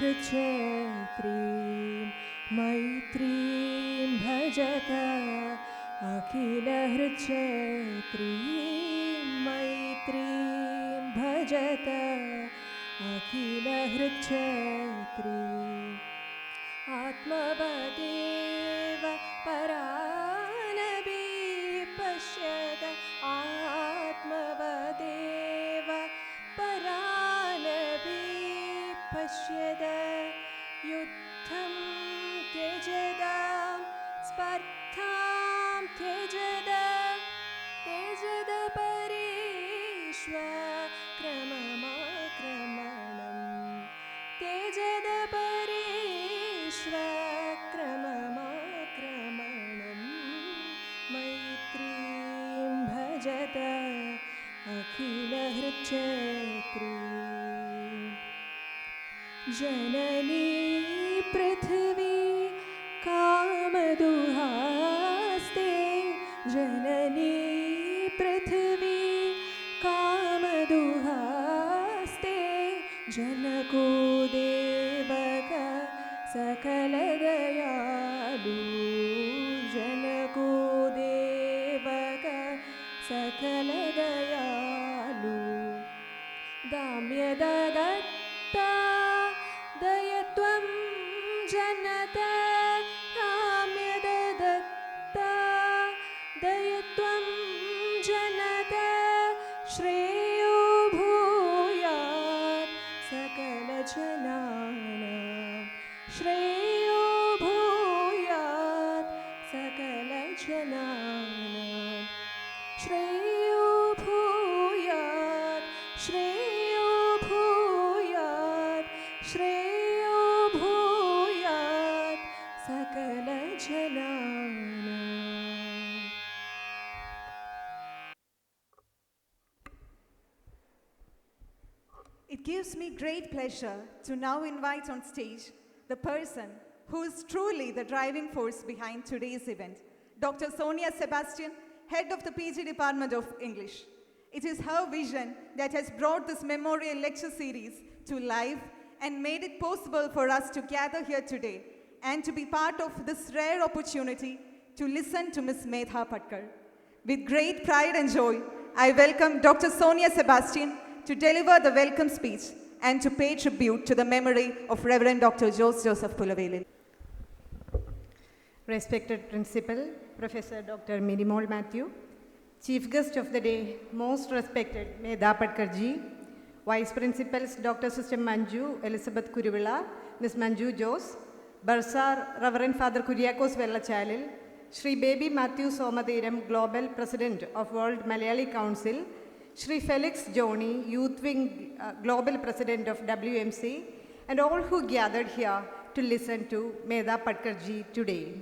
अखिलहृच्छेत्रीं मैत्रीं भजत अखिलहृच्छेत्रीं मैत्रीं भजत अखिलहृच्छेत्रीम् आत्मवदेव परानपि पश्यत आत्मवदेव परानपि पश्यत युद्धं त्यजत स्पर्धां त्यजत त्यजत परेष्वक्रममाक्रमणं त्यजत क्रममाक्रमणं मैत्रीं भजत अखिलहृच्छेत्रीं जननी पृथिवी कामदुहास्ते जननी पृथिवी कामदुहास्ते जनको देवक सकलदयालु जनको देवक सकलदयालु दाम्यदत्ता दयत्वं जनत दाम्यदत्ता दयत्वं जनत श्रेयो भूयात् सकलजनानां श्रेयो भूयात् सकलजनानां श्रेयो भूयात् श्रेयो भूयात् श्रेयो भूयात् सकलजनानाम्. It gives me great pleasure to now invite on stage the person who is truly the driving force behind today's event, Dr. Sonia Sebastian, head of the PG Department of English. It is her vision that has brought this memorial lecture series to life and made it possible for us to gather here today and to be part of this rare opportunity to listen to Ms. Medha Patkar. With great pride and joy, I welcome Dr. Sonia Sebastian to deliver the welcome speech and to pay tribute to the memory of Reverend Dr. Joseph Pulaveli. Respected Principal, Professor Dr. Mirimol Matthew, Chief Guest of the Day, most respected Medha Patkar ji, Vice Principals Dr. Sister Manju Elizabeth Kuruvilla, Ms. Manju Jose, Barsar Reverend Father Kuriakos Vellachalil, Shri Baby Matthew Somathiram, Global President of World Malayali Council, Shri Felix Joni, Youth Wing Global President of WMC, and all who gathered here to listen to Medha Patkar ji today.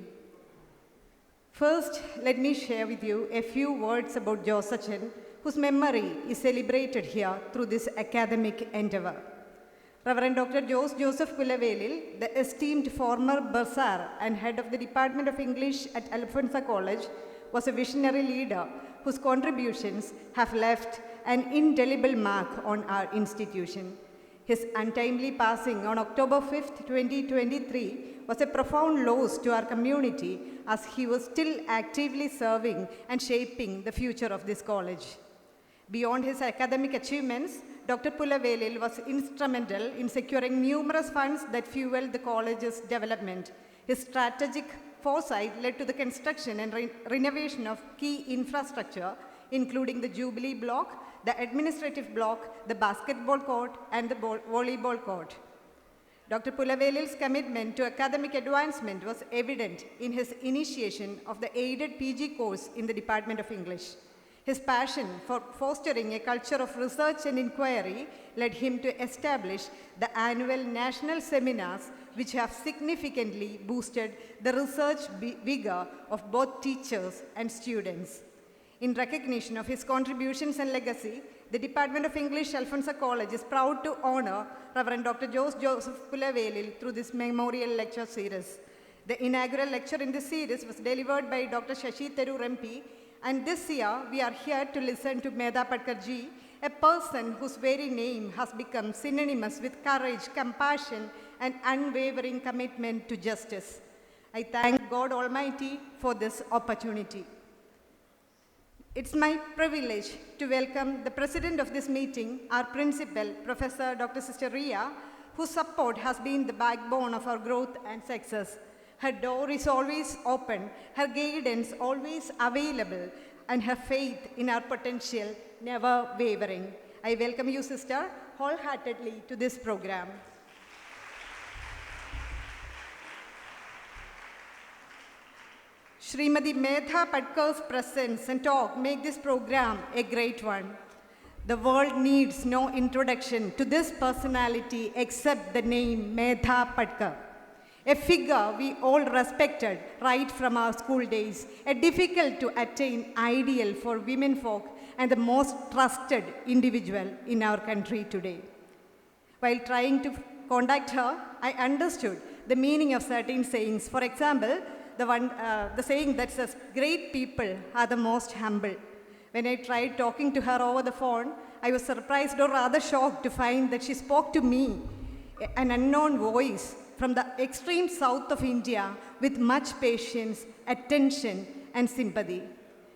First, let me share with you a few words about Josachan, whose memory is celebrated here through this academic endeavor. Reverend Dr. Joseph Pulaveli, the esteemed former bursar and head of the Department of English at Alfonsa College, was a visionary leader whose contributions have left an indelible mark on our institution. His untimely passing on October 5th, 2023 was a profound loss to our community as he was still actively serving and shaping the future of this college. Beyond his academic achievements, Dr. Pulaveli was instrumental in securing numerous funds that fueled the college's development. His strategic foresight led to the construction and renovation of key infrastructure, including the Jubilee Block, the administrative block, the basketball court, and the volleyball court. Dr. Pulaveli's commitment to academic advancement was evident in his initiation of the aided PG course in the Department of English. His passion for fostering a culture of research and inquiry led him to establish the annual national seminars, which have significantly boosted the research vigor of both teachers and students. In recognition of his contributions and legacy, the Department of English, Alfonsa College, is proud to honor Reverend Dr. Joseph Pulaveli through this memorial lecture series. The inaugural lecture in this series was delivered by Dr. Shashi Tharoor MP, and this year we are here to listen to Medha Patkar ji a person whose very name has become synonymous with courage, compassion, and unwavering commitment to justice. I thank God Almighty for this opportunity. It's my privilege to welcome the president of this meeting, our principal, Professor Dr. Sister Ria, whose support has been the backbone of our growth and success. Her door is always open, her guidance always available, and her faith in our potential never wavering. I welcome you, sister, wholeheartedly to this program. Srimati Medha Patkar's presence and talk make this program a great one. The world needs no introduction to this personality except the name Medha Patkar, a figure we all respected right from our school days, a difficult to attain ideal for women folk and the most trusted individual in our country today. While trying to contact her, I understood the meaning of certain sayings. For example, the saying that says, great people are the most humble. When I tried talking to her over the phone, I was surprised or rather shocked to find that she spoke to me, an unknown voice from the extreme south of India, with much patience, attention, and sympathy.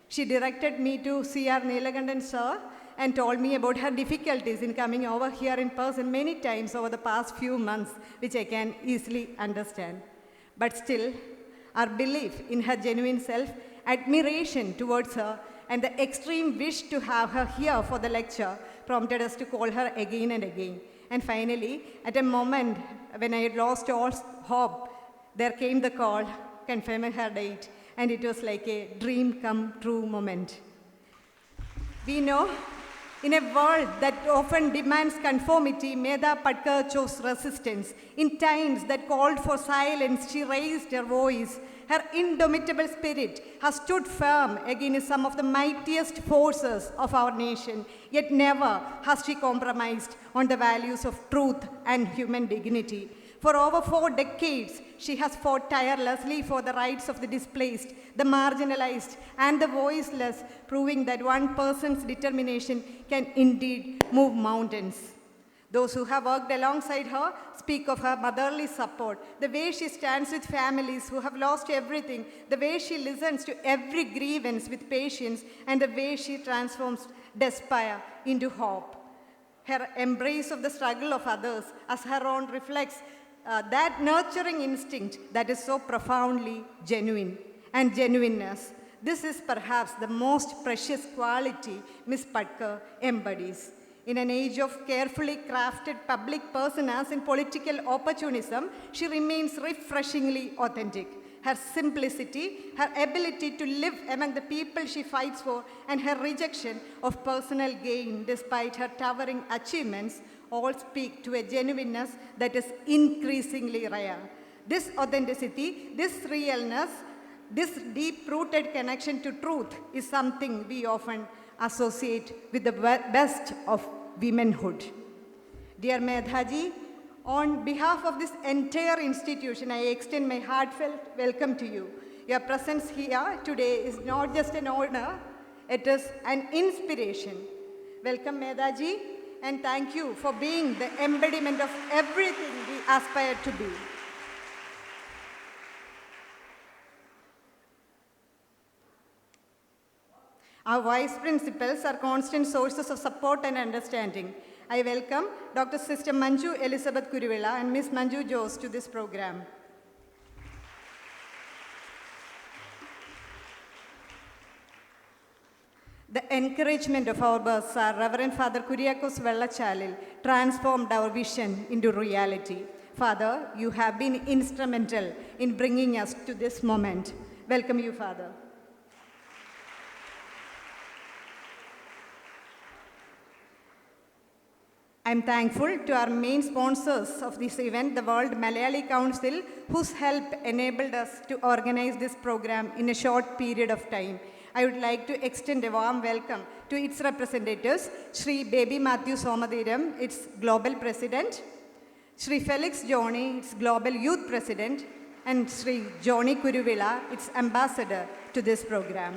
She directed me to C.R. Neelakandan sir and told me about her difficulties in coming over here in person many times over the past few months, which I can easily understand. But still, our belief in her genuine self, admiration towards her, and the extreme wish to have her here for the lecture prompted us to call her again and again. And finally, at a moment when I had lost all hope, there came the call confirming her date, and it was like a dream come true moment. We know in a world that often demands conformity, Medha Patkar chose resistance. In times that called for silence, she raised her voice. Her indomitable spirit has stood firm against some of the mightiest forces of our nation, yet never has she compromised on the values of truth and human dignity. For over 4 decades, she has fought tirelessly for the rights of the displaced, the marginalized, and the voiceless, proving that one person's determination can indeed move mountains. Those who have worked alongside her speak of her motherly support, the way she stands with families who have lost everything, the way she listens to every grievance with patience, and the way she transforms despair into hope. Her embrace of the struggle of others as her own reflects that nurturing instinct that is so profoundly genuine. And genuineness, this is perhaps the most precious quality Ms. Patkar embodies. In an age of carefully crafted public personas and political opportunism, she remains refreshingly authentic. Her simplicity, her ability to live among the people she fights for, and her rejection of personal gain despite her towering achievements all speak to a genuineness that is increasingly rare. This authenticity, this realness, this deep-rooted connection to truth is something we often associate with the best of womanhood. Dear Medhaji, on behalf of this entire institution, I extend my heartfelt welcome to you. Your presence here today is not just an honor, it is an inspiration. Welcome, Medhaji, and thank you for being the embodiment of everything we aspire to be. Our vice principals are constant sources of support and understanding. I welcome Dr. Sister Manju Elizabeth Kuruvilla and Ms. Manju Jose to this program. The encouragement of our bursar, Reverend Father Kuriakos Vellachalil, transformed our vision into reality. Father, you have been instrumental in bringing us to this moment. Welcome you, Father. I'm thankful to our main sponsors of this event, the World Malayali Council, whose help enabled us to organize this program in a short period of time. I would like to extend a warm welcome to its representatives, Sri Baby Matthew Somadhiram, its Global President, Sri Felix Johnny, its Global Youth President, and Sri Johnny Kuruvilla, its Ambassador to this program.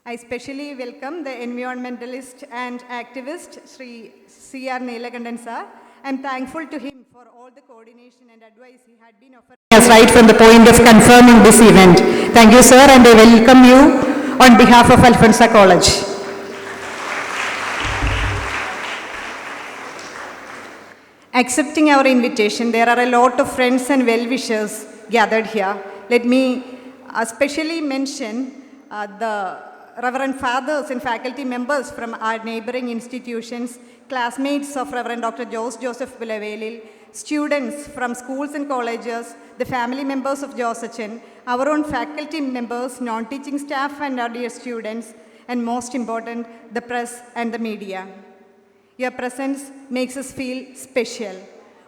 I specially welcome the environmentalist and activist Sri C.R. Neelakandan sir. I'm thankful to him for all the coordination and advice he had been offering us right from the point of confirming this event. Thank you, sir, and I welcome you on behalf of Alfonsa College. Accepting our invitation, there are a lot of friends and well-wishers gathered here. Let me especially mention the Reverend Fathers and faculty members from our neighboring institutions, classmates of Reverend Dr. Joseph Pulavelil, students from schools and colleges, the family members of Josachan, our own faculty members, non-teaching staff and our dear students, and most important, the press and the media. Your presence makes us feel special.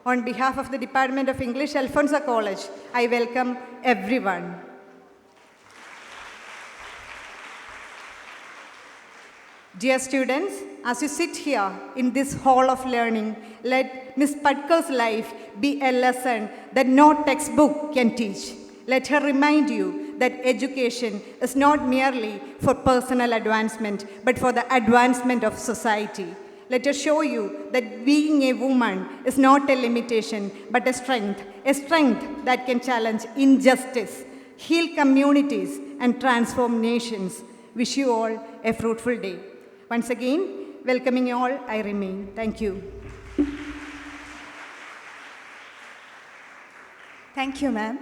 On behalf of the Department of English, Alfonsa College, I welcome everyone. Dear students, as you sit here in this hall of learning, let Ms. Patkar's life be a lesson that no textbook can teach. Let her remind you that education is not merely for personal advancement, but for the advancement of society. Let her show you that being a woman is not a limitation, but a strength that can challenge injustice, heal communities, and transform nations. Wish you all a fruitful day. Once again, welcoming you all, I remain. Thank you. Thank you, ma'am.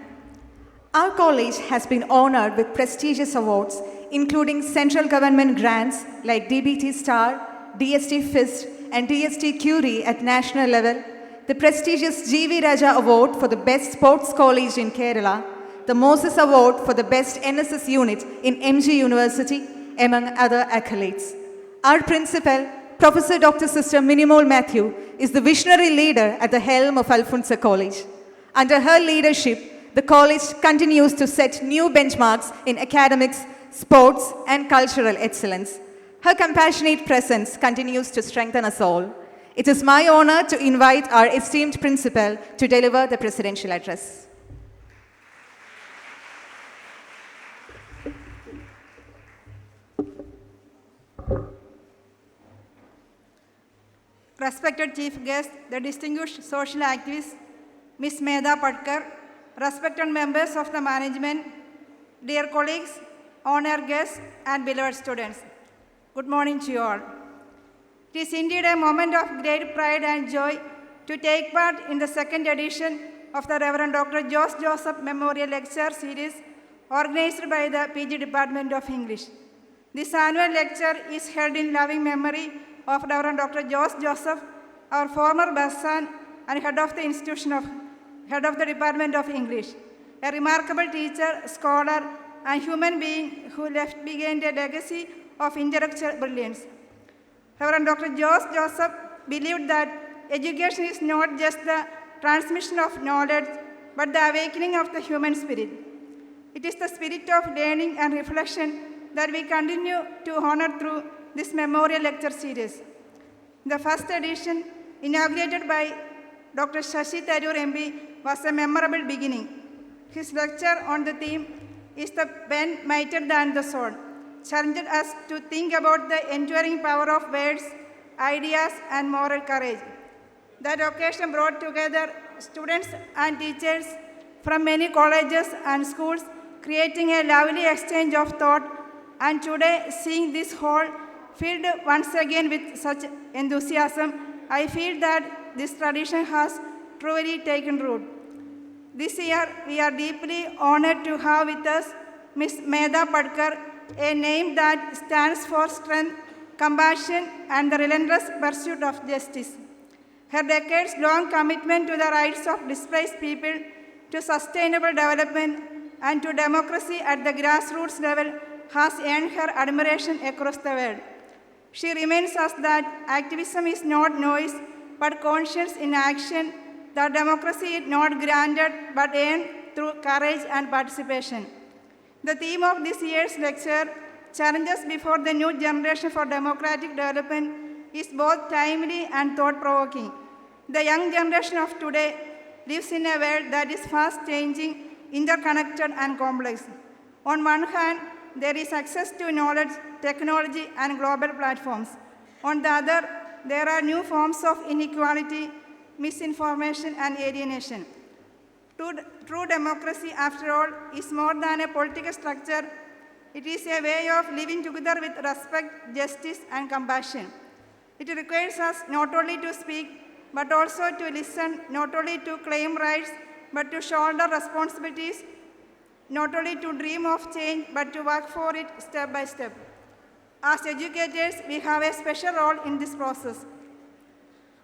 Our college has been honored with prestigious awards, including central government grants like DBT Star, DST FIST, and DST Curie at national level, the prestigious G.V. Raja Award for the Best Sports College in Kerala, the Moses Award for the Best NSS Unit in MG University, among other accolades. Our principal, Professor Dr. Sister Minimol Matthew, is the visionary leader at the helm of Alfonsa College. Under her leadership, the college continues to set new benchmarks in academics, sports, and cultural excellence. Her compassionate presence continues to strengthen us all. It is my honor to invite our esteemed principal to deliver the presidential address. Respected Chief Guest, the distinguished social activist, Ms. Medha Patkar, respected members of the management, dear colleagues, honored guests, and beloved students. Good morning to you all. It is indeed a moment of great pride and joy to take part in the second edition of the Reverend Dr. Joseph Memorial Lecture Series organized by the PG Department of English. This annual lecture is held in loving memory of Reverend Dr. Joseph, our former Bassan and head of the Department of English, a remarkable teacher, scholar, and human being who left behind a legacy of intellectual brilliance. Reverend Dr. Joseph believed that education is not just the transmission of knowledge, but the awakening of the human spirit. It is the spirit of learning and reflection that we continue to honor through this memorial lecture series. The first edition, inaugurated by Dr. Shashi Tharoor MP, was a memorable beginning. His lecture on the theme, "Is the pen mightier than the sword?" challenged us to think about the enduring power of words, ideas, and moral courage. That occasion brought together students and teachers from many colleges and schools, creating a lively exchange of thought. And today, seeing this hall filled once again with such enthusiasm, I feel that this tradition has truly taken root. This year, we are deeply honored to have with us Ms. Medha Patkar, a name that stands for strength, compassion, and the relentless pursuit of justice. Her decades-long commitment to the rights of displaced people, to sustainable development, and to democracy at the grassroots level has earned her admiration across the world. She reminds us that activism is not noise, but conscience in action, that democracy is not granted, but earned through courage and participation. The theme of this year's lecture, Challenges Before the New Generation for Democratic Development, is both timely and thought-provoking. The young generation of today lives in a world that is fast-changing, interconnected, and complex. On one hand, there is access to knowledge technology, and global platforms. On the other, there are new forms of inequality, misinformation, and alienation. True democracy, after all, is more than a political structure. It is a way of living together with respect, justice, and compassion. It requires us not only to speak, but also to listen, not only to claim rights, but to shoulder responsibilities, not only to dream of change, but to work for it step by step. As educators, we have a special role in this process.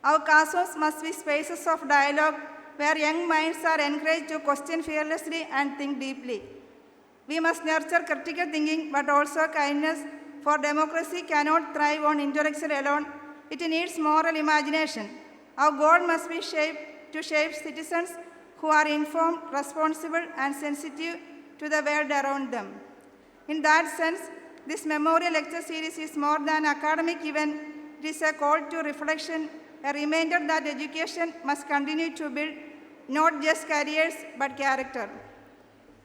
Our classrooms must be spaces of dialogue where young minds are encouraged to question fearlessly and think deeply. We must nurture critical thinking, but also kindness, for democracy cannot thrive on intellectual alone. It needs moral imagination. Our goal must be to shape citizens who are informed, responsible, and sensitive to the world around them. In that sense, this memorial lecture series is more than an academic event. It is a call to reflection, a reminder that education must continue to build not just careers, but character.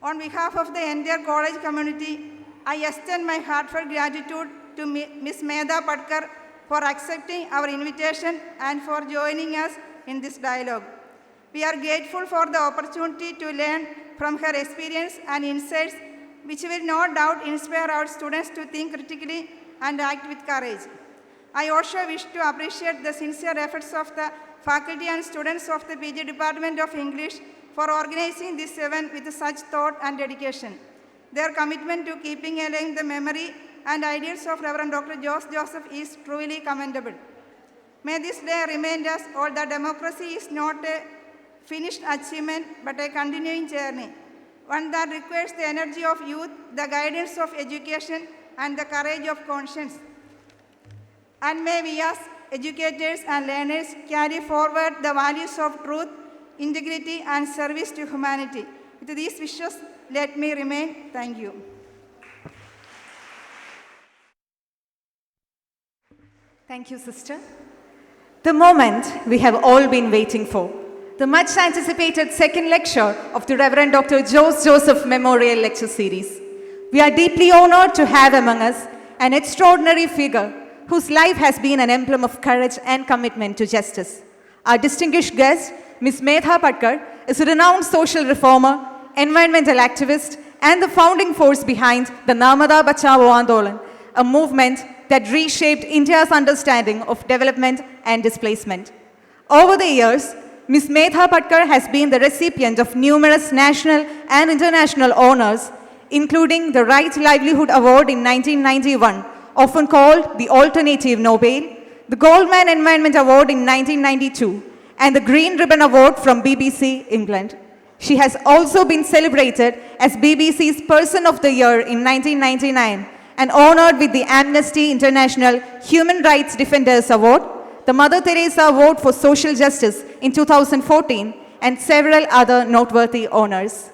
On behalf of the entire college community, I extend my heartfelt gratitude to Ms. Medha Patkar for accepting our invitation and for joining us in this dialogue. We are grateful for the opportunity to learn from her experience and insights, which will no doubt inspire our students to think critically and act with courage. I also wish to appreciate the sincere efforts of the faculty and students of the PG Department of English for organizing this event with such thought and dedication. Their commitment to keeping alive the memory and ideals of Reverend Dr. Joseph is truly commendable. May this day remind us all that democracy is not a finished achievement, but a continuing journey, one that requires the energy of youth, the guidance of education, and the courage of conscience. And may we as educators and learners carry forward the values of truth, integrity, and service to humanity. With these wishes, let me remain. Thank you. Thank you, sister. The moment we have all been waiting for, the much anticipated second lecture of the Reverend Dr. Joseph Memorial Lecture Series. We are deeply honored to have among us an extraordinary figure whose life has been an emblem of courage and commitment to justice. Our distinguished guest, Ms. Medha Patkar, is a renowned social reformer, environmental activist, and the founding force behind the Narmada Bachao Andolan, a movement that reshaped India's understanding of development and displacement. Over the years, Ms. Medha Patkar has been the recipient of numerous national and international honors, including the Right Livelihood Award in 1991, often called the Alternative Nobel, the Goldman Environment Award in 1992, and the Green Ribbon Award from BBC England. She has also been celebrated as BBC's Person of the Year in 1999 and honored with the Amnesty International Human Rights Defenders Award, the Mother Teresa Award for Social Justice in 2014, and several other noteworthy honors.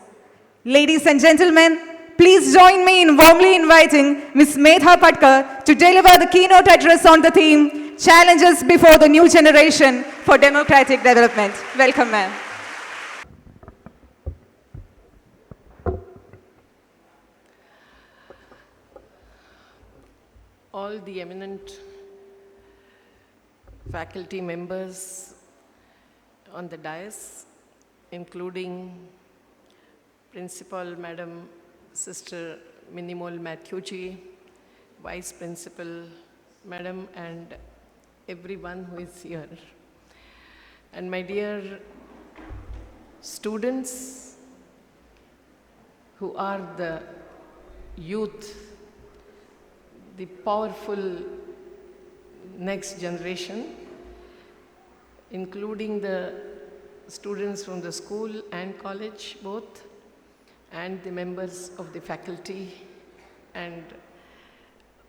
Ladies and gentlemen, please join me in warmly inviting Ms. Medha Patkar to deliver the keynote address on the theme, Challenges Before the New Generation for Democratic Development. Welcome, ma'am. All the eminent faculty members on the dais, including Principal Madam Sister Minimol Matthewji, Vice Principal Madam, and everyone who is here. And my dear students who are the youth, the powerful next generation, including the students from the school and college both, and the members of the faculty and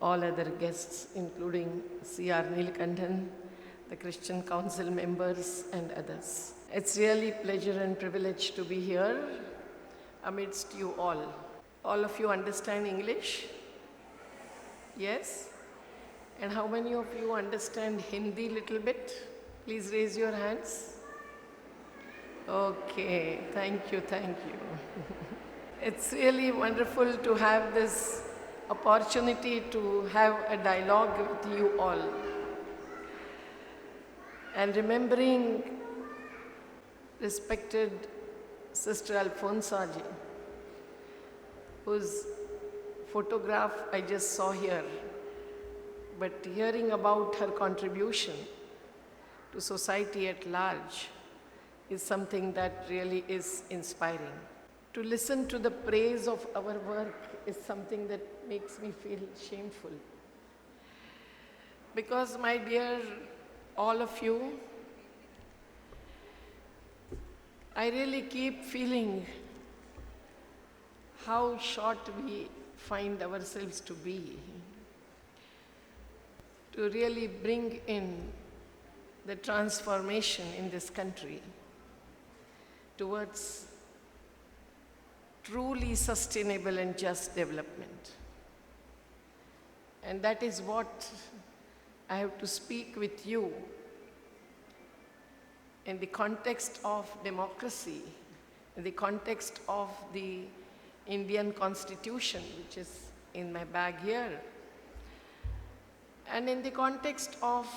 all other guests, including C.R. Neelkandan, the Christian Council members, and others. It's really pleasure and privilege to be here amidst you all. All of you understand English? Yes? And how many of you understand Hindi little bit? Please raise your hands. Okay, thank you, thank you. It's really wonderful to have this opportunity to have a dialogue with you all. And remembering respected Sister Alfonsa ji, whose photograph I just saw here, but hearing about her contribution to society at large is something that really is inspiring. To listen to the praise of our work is something that makes me feel shameful. Because, my dear, all of you, I really keep feeling how short we find ourselves to be, to really bring in the transformation in this country towards truly sustainable and just development. And that is what I have to speak with you in the context of democracy, in the context of the Indian Constitution, which is in my bag here, and in the context of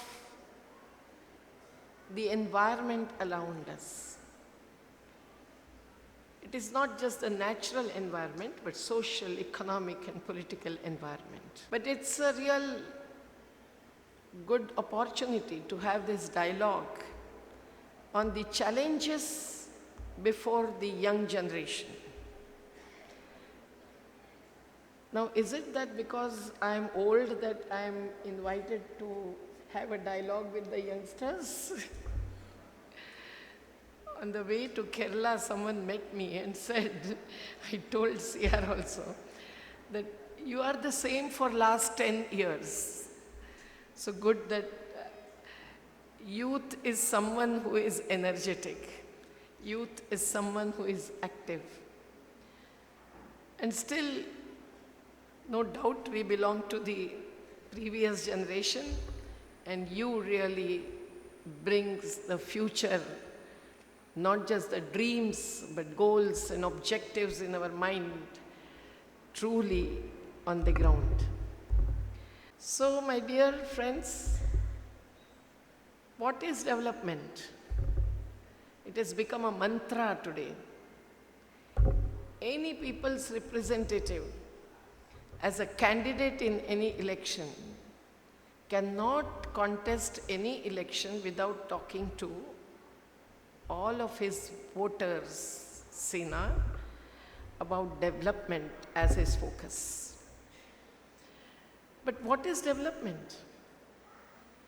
the environment around us. It is not just a natural environment, but social, economic, and political environment. But it's a real good opportunity to have this dialogue on the challenges before the young generation. Now, is it that because I am old that I am invited to have a dialogue with the youngsters? On the way to Kerala, someone met me and said, I told CR also, that you are the same for last 10 years. So good that youth is someone who is energetic. Youth is someone who is active. And still, no doubt we belong to the previous generation, and you really brings the future, not just the dreams, but goals and objectives in our mind, truly on the ground. So, my dear friends, what is development? It has become a mantra today. Any people's representative, as a candidate in any election, cannot contest any election without talking to all of his voters, Sena, about development as his focus. But what is development?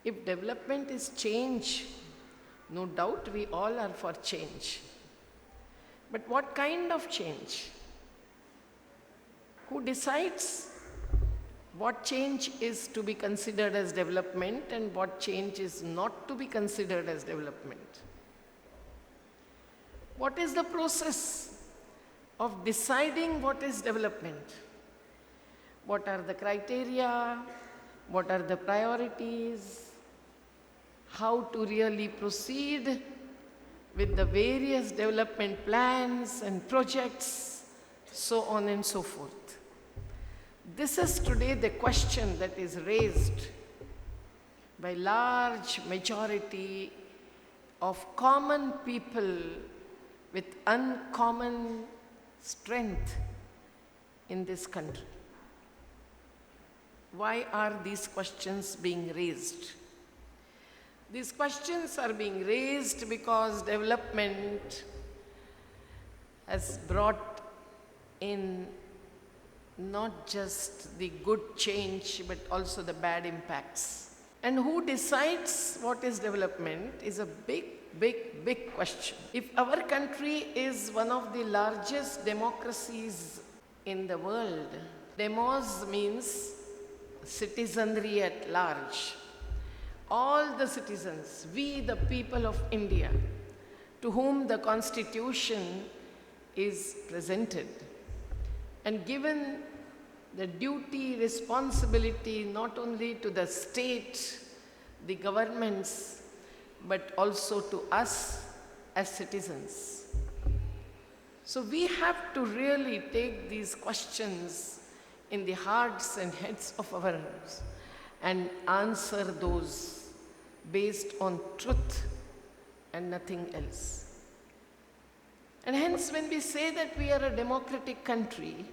If development is change, no doubt we all are for change. But what kind of change? Who decides what change is to be considered as development and what change is not to be considered as development? What is the process of deciding what is development? What are the criteria? What are the priorities? How to really proceed with the various development plans and projects, so on and so forth. This is today the question that is raised by large majority of common people with uncommon strength in this country. Why are these questions being raised? These questions are being raised because development has brought in not just the good change, but also the bad impacts. And who decides what is development is a big question. If our country is one of the largest democracies in the world, demos means citizenry at large. All the citizens, we the people of India, to whom the Constitution is presented, and given the duty, responsibility not only to the state, the governments, but also to us as citizens. So we have to really take these questions in the hearts and heads of ours and answer those based on truth and nothing else. And hence, when we say that we are a democratic country,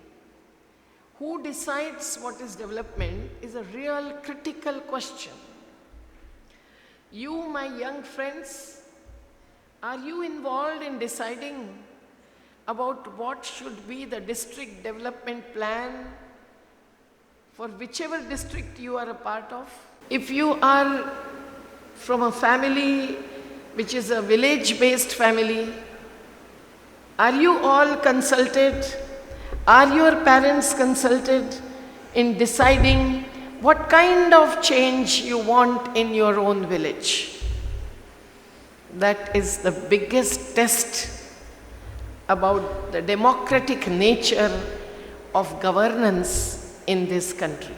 who decides what is development is a real critical question. You, my young friends, are you involved in deciding about what should be the district development plan for whichever district you are a part of? If you are from a family which is a village-based family, are you all consulted? Are your parents consulted in deciding what kind of change you want in your own village? That is the biggest test about the democratic nature of governance in this country.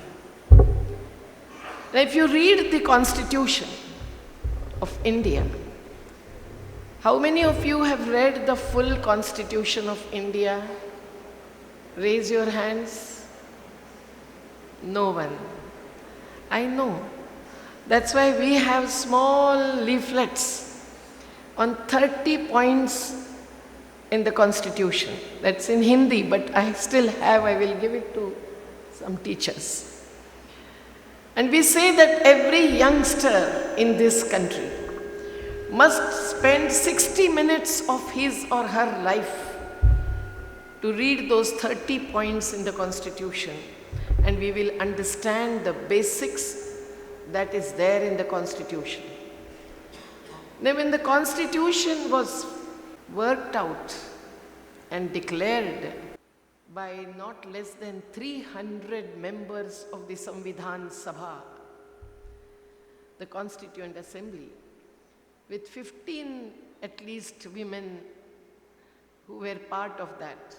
Now, if you read the Constitution of India, how many of you have read the full Constitution of India? Raise your hands. No one. I know. That's why we have small leaflets on 30 points in the Constitution. That's in Hindi, but I still have, I will give it to some teachers. And we say that every youngster in this country must spend 60 minutes of his or her life to read those 30 points in the Constitution, and we will understand the basics that is there in the Constitution. Now, when the Constitution was worked out and declared by not less than 300 members of the Samvidhan Sabha, the Constituent Assembly, with 15 at least women who were part of that,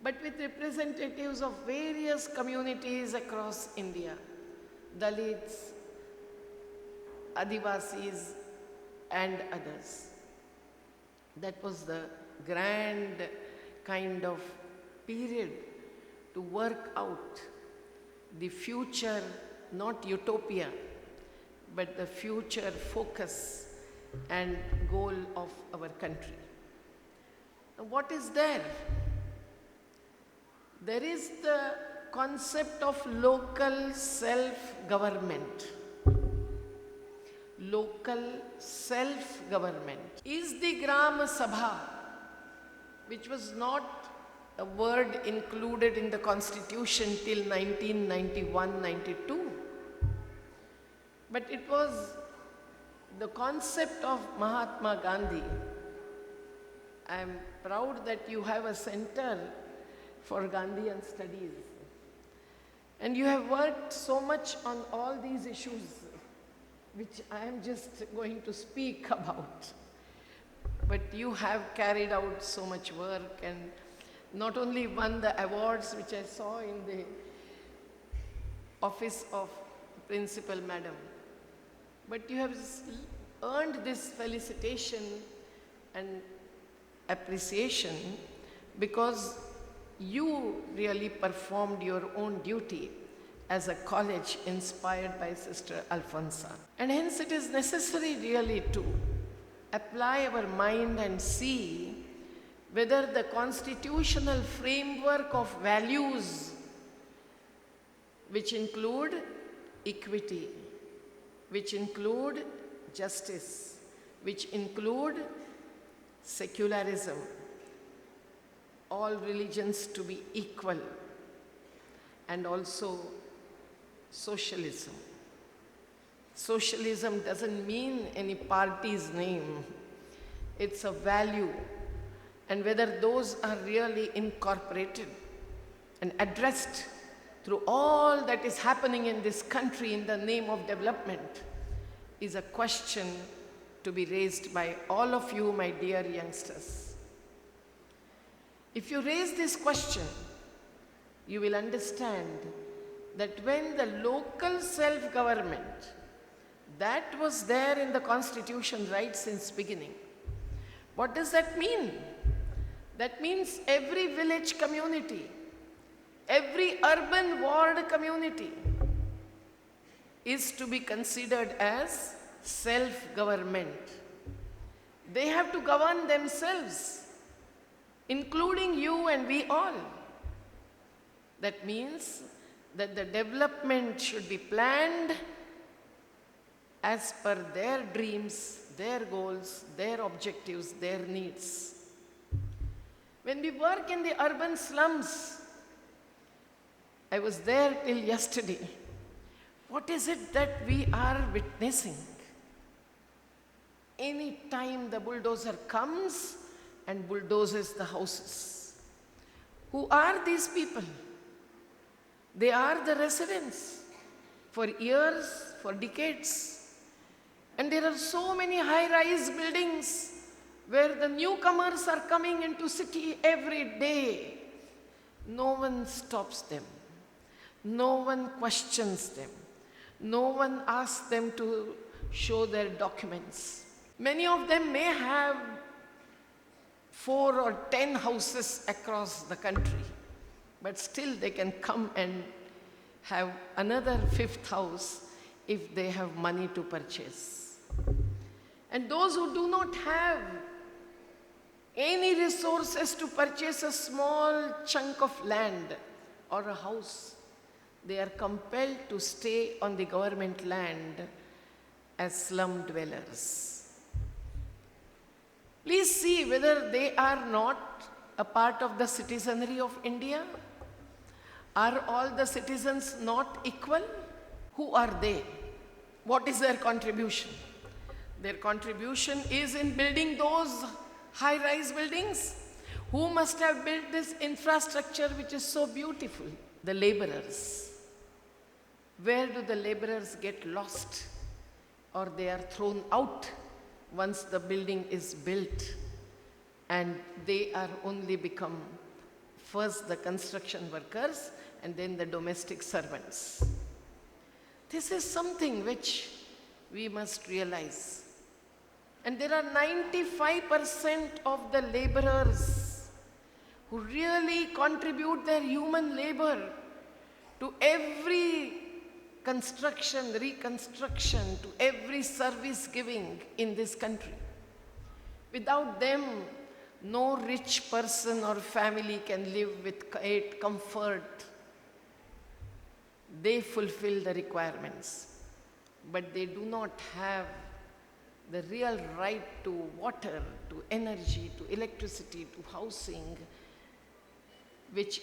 but with representatives of various communities across India, Dalits, Adivasis, and others. That was the grand kind of period to work out the future, not utopia, but the future focus and goal of our country. Now, what is there? There is the concept of local self-government. Local self-government is the Gram Sabha, which was not a word included in the Constitution till 1991-92. But it was the concept of Mahatma Gandhi. I am proud that you have a center for Gandhian studies. And you have worked so much on all these issues, which I am just going to speak about. But you have carried out so much work and not only won the awards which I saw in the office of Principal Madam, but you have earned this felicitation and appreciation because you really performed your own duty as a college inspired by Sister Alfonsa. And hence it is necessary really to apply our mind and see whether the constitutional framework of values, which include equity, which include justice, which include secularism, all religions to be equal, and also socialism. Socialism doesn't mean any party's name. It's a value. And whether those are really incorporated and addressed through all that is happening in this country in the name of development is a question to be raised by all of you, my dear youngsters. If you raise this question, you will understand that when the local self-government, that was there in the Constitution right since beginning. What does that mean? That means every village community Every urban ward community is to be considered as self-government. They have to govern themselves, including you and we all. That means that the development should be planned as per their dreams, their goals, their objectives, their needs. When we work in the urban slums, I was there till yesterday. What is it that we are witnessing? Any time the bulldozer comes and bulldozes the houses. Who are these people? They are the residents for years, for decades. And there are so many high-rise buildings where the newcomers are coming into city every day. No one stops them. No one questions them. No one asks them to show their documents. Many of them may have 4 or 10 houses across the country, but still they can come and have another 5th house if they have money to purchase. And those who do not have any resources to purchase a small chunk of land or a house, they are compelled to stay on the government land as slum dwellers. Please see whether they are not a part of the citizenry of India. Are all the citizens not equal? Who are they? What is their contribution? Their contribution is in building those high-rise buildings. Who must have built this infrastructure which is so beautiful? The laborers. Where do the laborers get lost? Or they are thrown out once the building is built, and they are only become first the construction workers and then the domestic servants. This is something which we must realize. And there are 95% of the laborers who really contribute their human labor to every construction, reconstruction, to every service giving in this country. Without them, no rich person or family can live with great comfort. They fulfill the requirements, but they do not have the real right to water, to energy, to electricity, to housing, which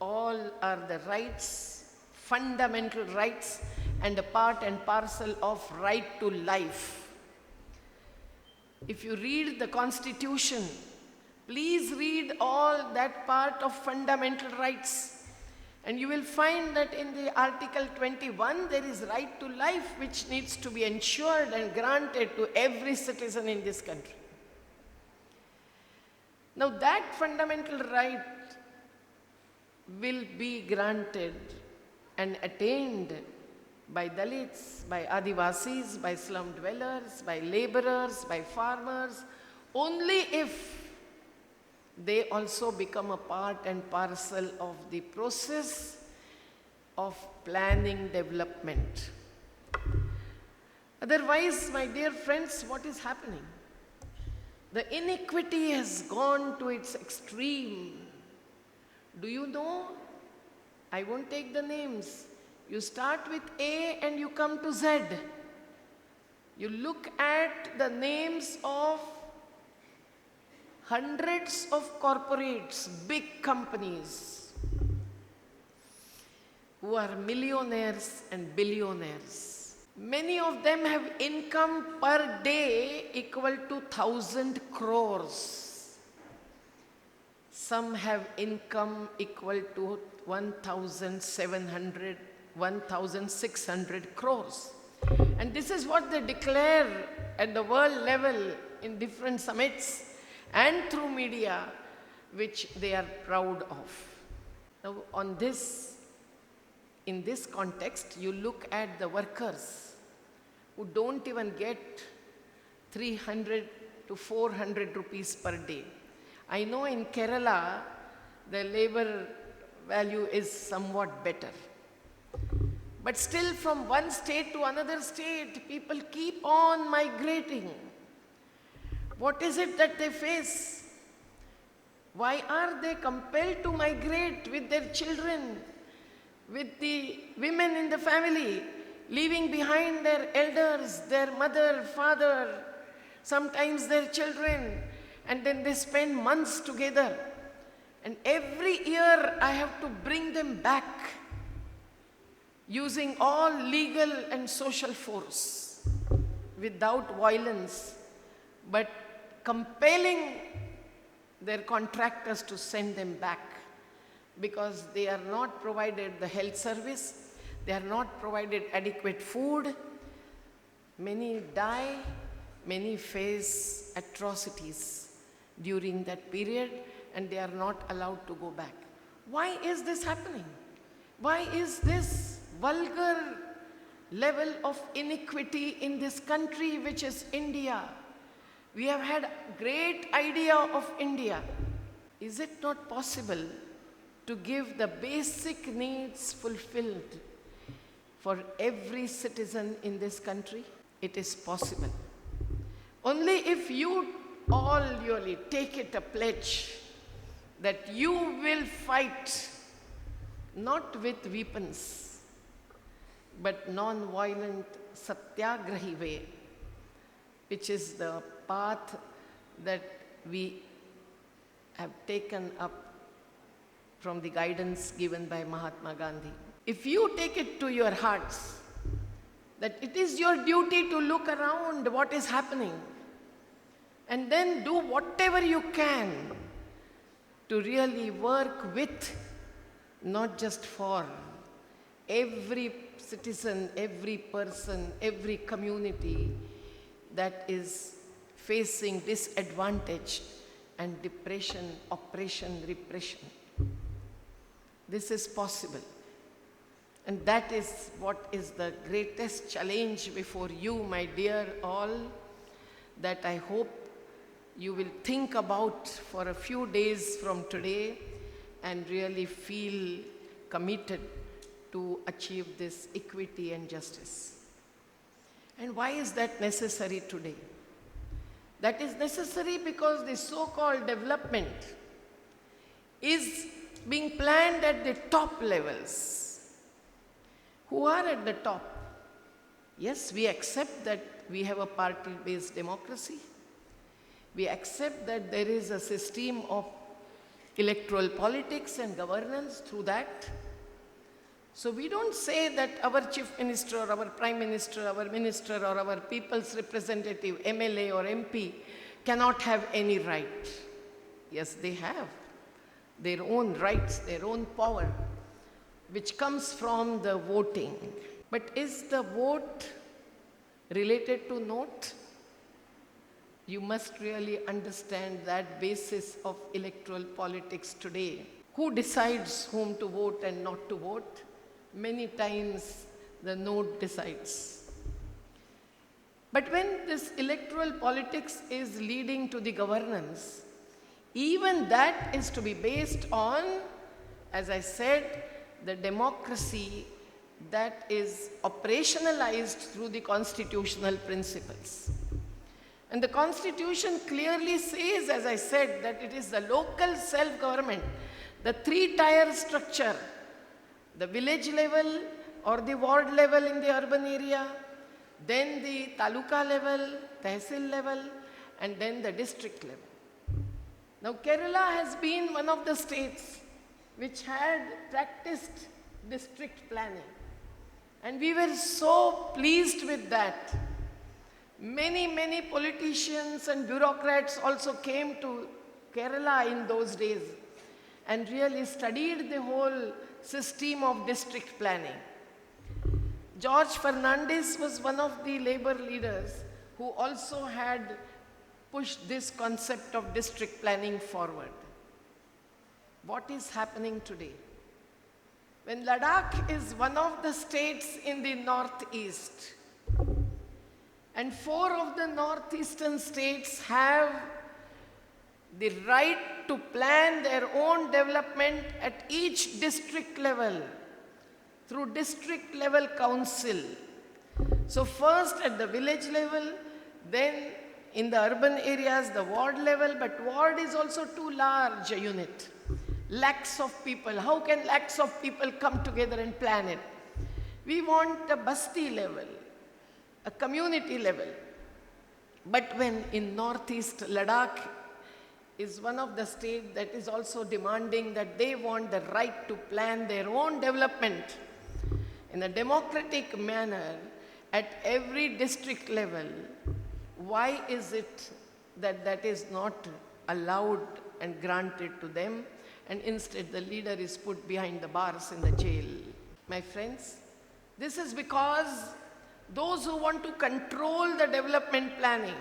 all are the rights, fundamental rights, and a part and parcel of right to life. If you read the Constitution, please read all that part of fundamental rights, and you will find that in the Article 21, there is right to life which needs to be ensured and granted to every citizen in this country. Now that fundamental right will be granted and attained by Dalits, by Adivasis, by slum dwellers, by laborers, by farmers, only if they also become a part and parcel of the process of planning development. Otherwise, my dear friends, what is happening? The inequity has gone to its extreme. Do you know? I won't take the names. You start with A and you come to Z. You look at the names of hundreds of corporates, big companies, who are millionaires and billionaires. Many of them have income per day equal to 1,000 crores. Some have income equal to 1,700, 1,600 crores. And this is what they declare at the world level in different summits and through media, which they are proud of. Now, in this context, you look at the workers who don't even get 300 to 400 rupees per day. I know in Kerala, the labor value is somewhat better. But still, from one state to another state, people keep on migrating. What is it that they face? Why are they compelled to migrate with their children, with the women in the family, leaving behind their elders, their mother, father, sometimes their children, and then they spend months together. And every year I have to bring them back using all legal and social force, without violence, but compelling their contractors to send them back because they are not provided the health service, they are not provided adequate food. Many die, many face atrocities during that period, and they are not allowed to go back. Why is this happening? Why is this vulgar level of iniquity in this country, which is India? We have had great idea of India. Is it not possible to give the basic needs fulfilled for every citizen in this country? It is possible. Only if you all really take it a pledge that you will fight not with weapons, but non-violent satyagrahi way, which is the path that we have taken up from the guidance given by Mahatma Gandhi. If you take it to your hearts that it is your duty to look around what is happening and then do whatever you can to really work with, not just for every citizen, every person, every community that is facing disadvantage and depression, oppression, repression. This is possible. And that is what is the greatest challenge before you, my dear all, that I hope you will think about for a few days from today and really feel committed to achieve this equity and justice. And why is that necessary today? That is necessary because the so-called development is being planned at the top levels. Who are at the top? Yes, we accept that we have a party-based democracy. We accept that there is a system of electoral politics and governance through that. So we don't say that our chief minister or our prime minister, our minister or our people's representative, MLA or MP cannot have any right. Yes, they have their own rights, their own power, which comes from the voting. But is the vote related to note? You must really understand that basis of electoral politics today. Who decides whom to vote and not to vote? Many times the note decides. But when this electoral politics is leading to the governance, even that is to be based on, as I said, the democracy that is operationalized through the constitutional principles. And the Constitution clearly says, as I said, that it is the local self-government, the three-tier structure, the village level or the ward level in the urban area, then the taluka level, tehsil level, and then the district level. Now Kerala has been one of the states which had practiced district planning. And we were so pleased with that. Many politicians and bureaucrats also came to Kerala in those days and really studied the whole system of district planning. George Fernandes was one of the labor leaders who also had pushed this concept of district planning forward. What is happening today? When Ladakh is one of the states in the northeast, and 4 of the northeastern states have the right to plan their own development at each district level through district level council. So first at the village level, then in the urban areas, the ward level, but ward is also too large a unit. Lakhs of people, how can lakhs of people come together and plan it? We want a basti level, a community level. But when in northeast Ladakh is one of the states that is also demanding that they want the right to plan their own development in a democratic manner at every district level, why is it that that is not allowed and granted to them, and instead the leader is put behind the bars in the jail? My friends, this is because those who want to control the development planning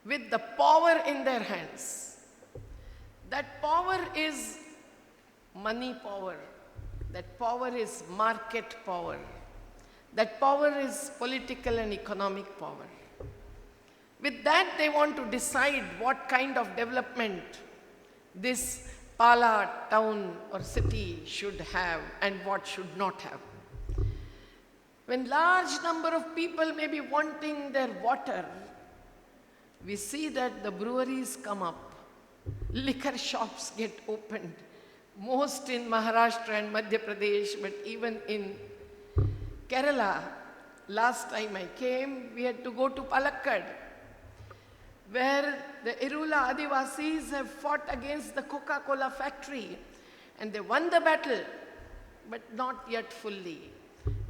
with the power in their hands, that power is money power, that power is market power, that power is political and economic power. With that, they want to decide what kind of development this Pala town or city should have and what should not have. When large number of people may be wanting their water, we see that the breweries come up, liquor shops get opened, most in Maharashtra and Madhya Pradesh, but even in Kerala. Last time I came, we had to go to Palakkad, where the Irula Adivasis have fought against the Coca-Cola factory, and they won the battle, but not yet fully,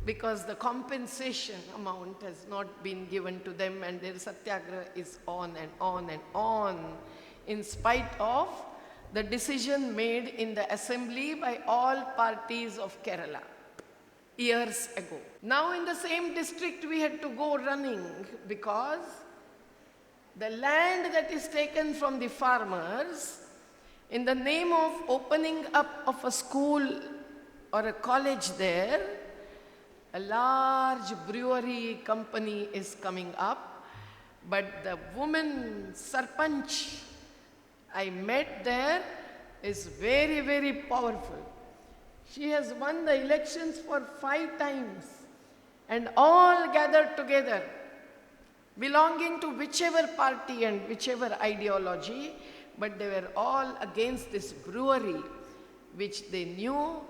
because the compensation amount has not been given to them, and their satyagraha is on and on and on, in spite of the decision made in the assembly by all parties of Kerala years ago. Now in the same district we had to go running because the land that is taken from the farmers in the name of opening up of a school or a college there, a large brewery company is coming up, but the woman Sarpanch I met there is very, very powerful. She has won the elections for 5 times, and all gathered together, belonging to whichever party and whichever ideology, but they were all against this brewery, which they know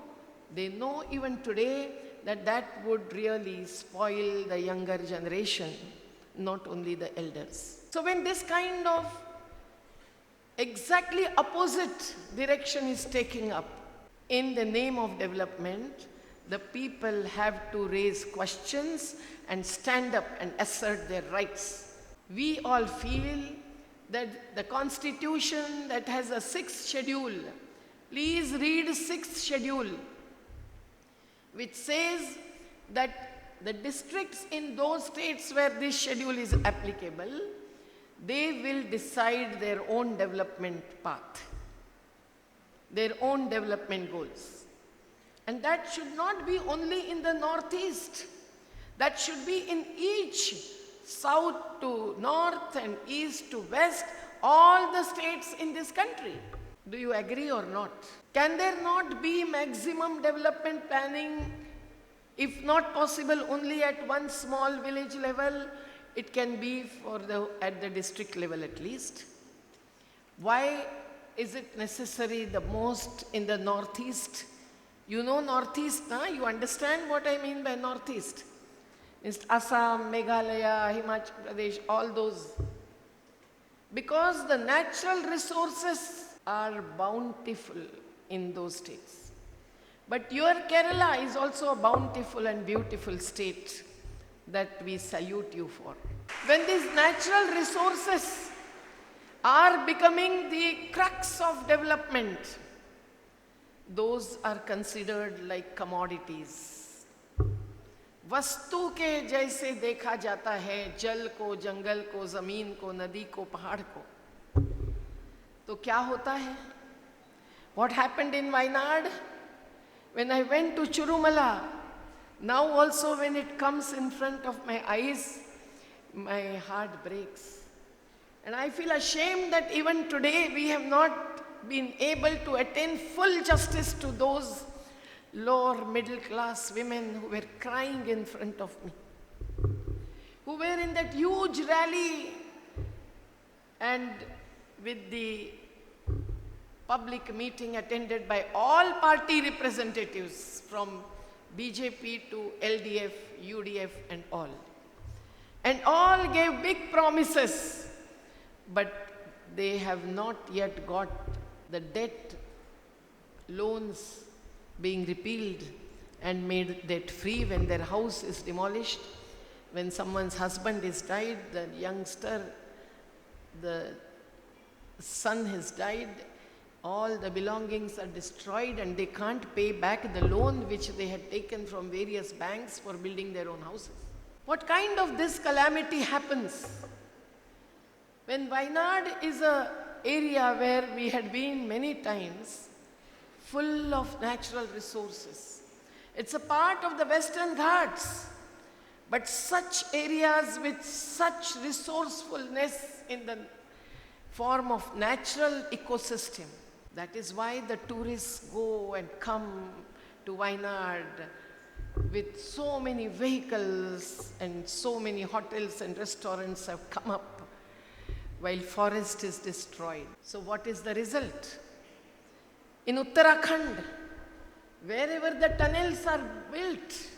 even today that that would really spoil the younger generation, not only the elders. So when this kind of exactly opposite direction is taking up in the name of development, the people have to raise questions and stand up and assert their rights. We all feel that the constitution that has a 6th schedule, please read 6th schedule, which says that the districts in those states where this schedule is applicable, they will decide their own development path, their own development goals. And that should not be only in the northeast. That should be in each, south to north and east to west, all the states in this country. Do you agree or not? Can there not be maximum development planning, if not possible only at one small village level? It can be at the district level at least. Why is it necessary the most in the northeast? You know northeast, huh? You understand what I mean by northeast? It's Assam, Meghalaya, Himachal Pradesh, all those. Because the natural resources are bountiful in those states. But your Kerala is also a bountiful and beautiful state that we salute you for. When these natural resources are becoming the crux of development, those are considered like commodities. वस्तु के जैसे देखा जाता है जल को, जंगल को, जमीन को, नदी को, पहाड़ को, तो क्या होता है? What happened in Wayanad? When I went to Churumala, now also when it comes in front of my eyes, my heart breaks. And I feel ashamed that even today we have not been able to attain full justice to those lower middle class women who were crying in front of me, who were in that huge rally and with the public meeting attended by all party representatives from BJP to LDF, UDF and all. And all gave big promises, but they have not yet got the debt loans being repealed and made debt free when their house is demolished, when someone's husband is died, the youngster, the son has died, all the belongings are destroyed and they can't pay back the loan which they had taken from various banks for building their own houses. What kind of this calamity happens? When Wayanad is an area where we had been many times, full of natural resources. It's a part of the Western Ghats, but such areas with such resourcefulness in the form of natural ecosystem. That is why the tourists go and come to Wayanad with so many vehicles and so many hotels and restaurants have come up while forest is destroyed. So what is the result? In Uttarakhand, wherever the tunnels are built,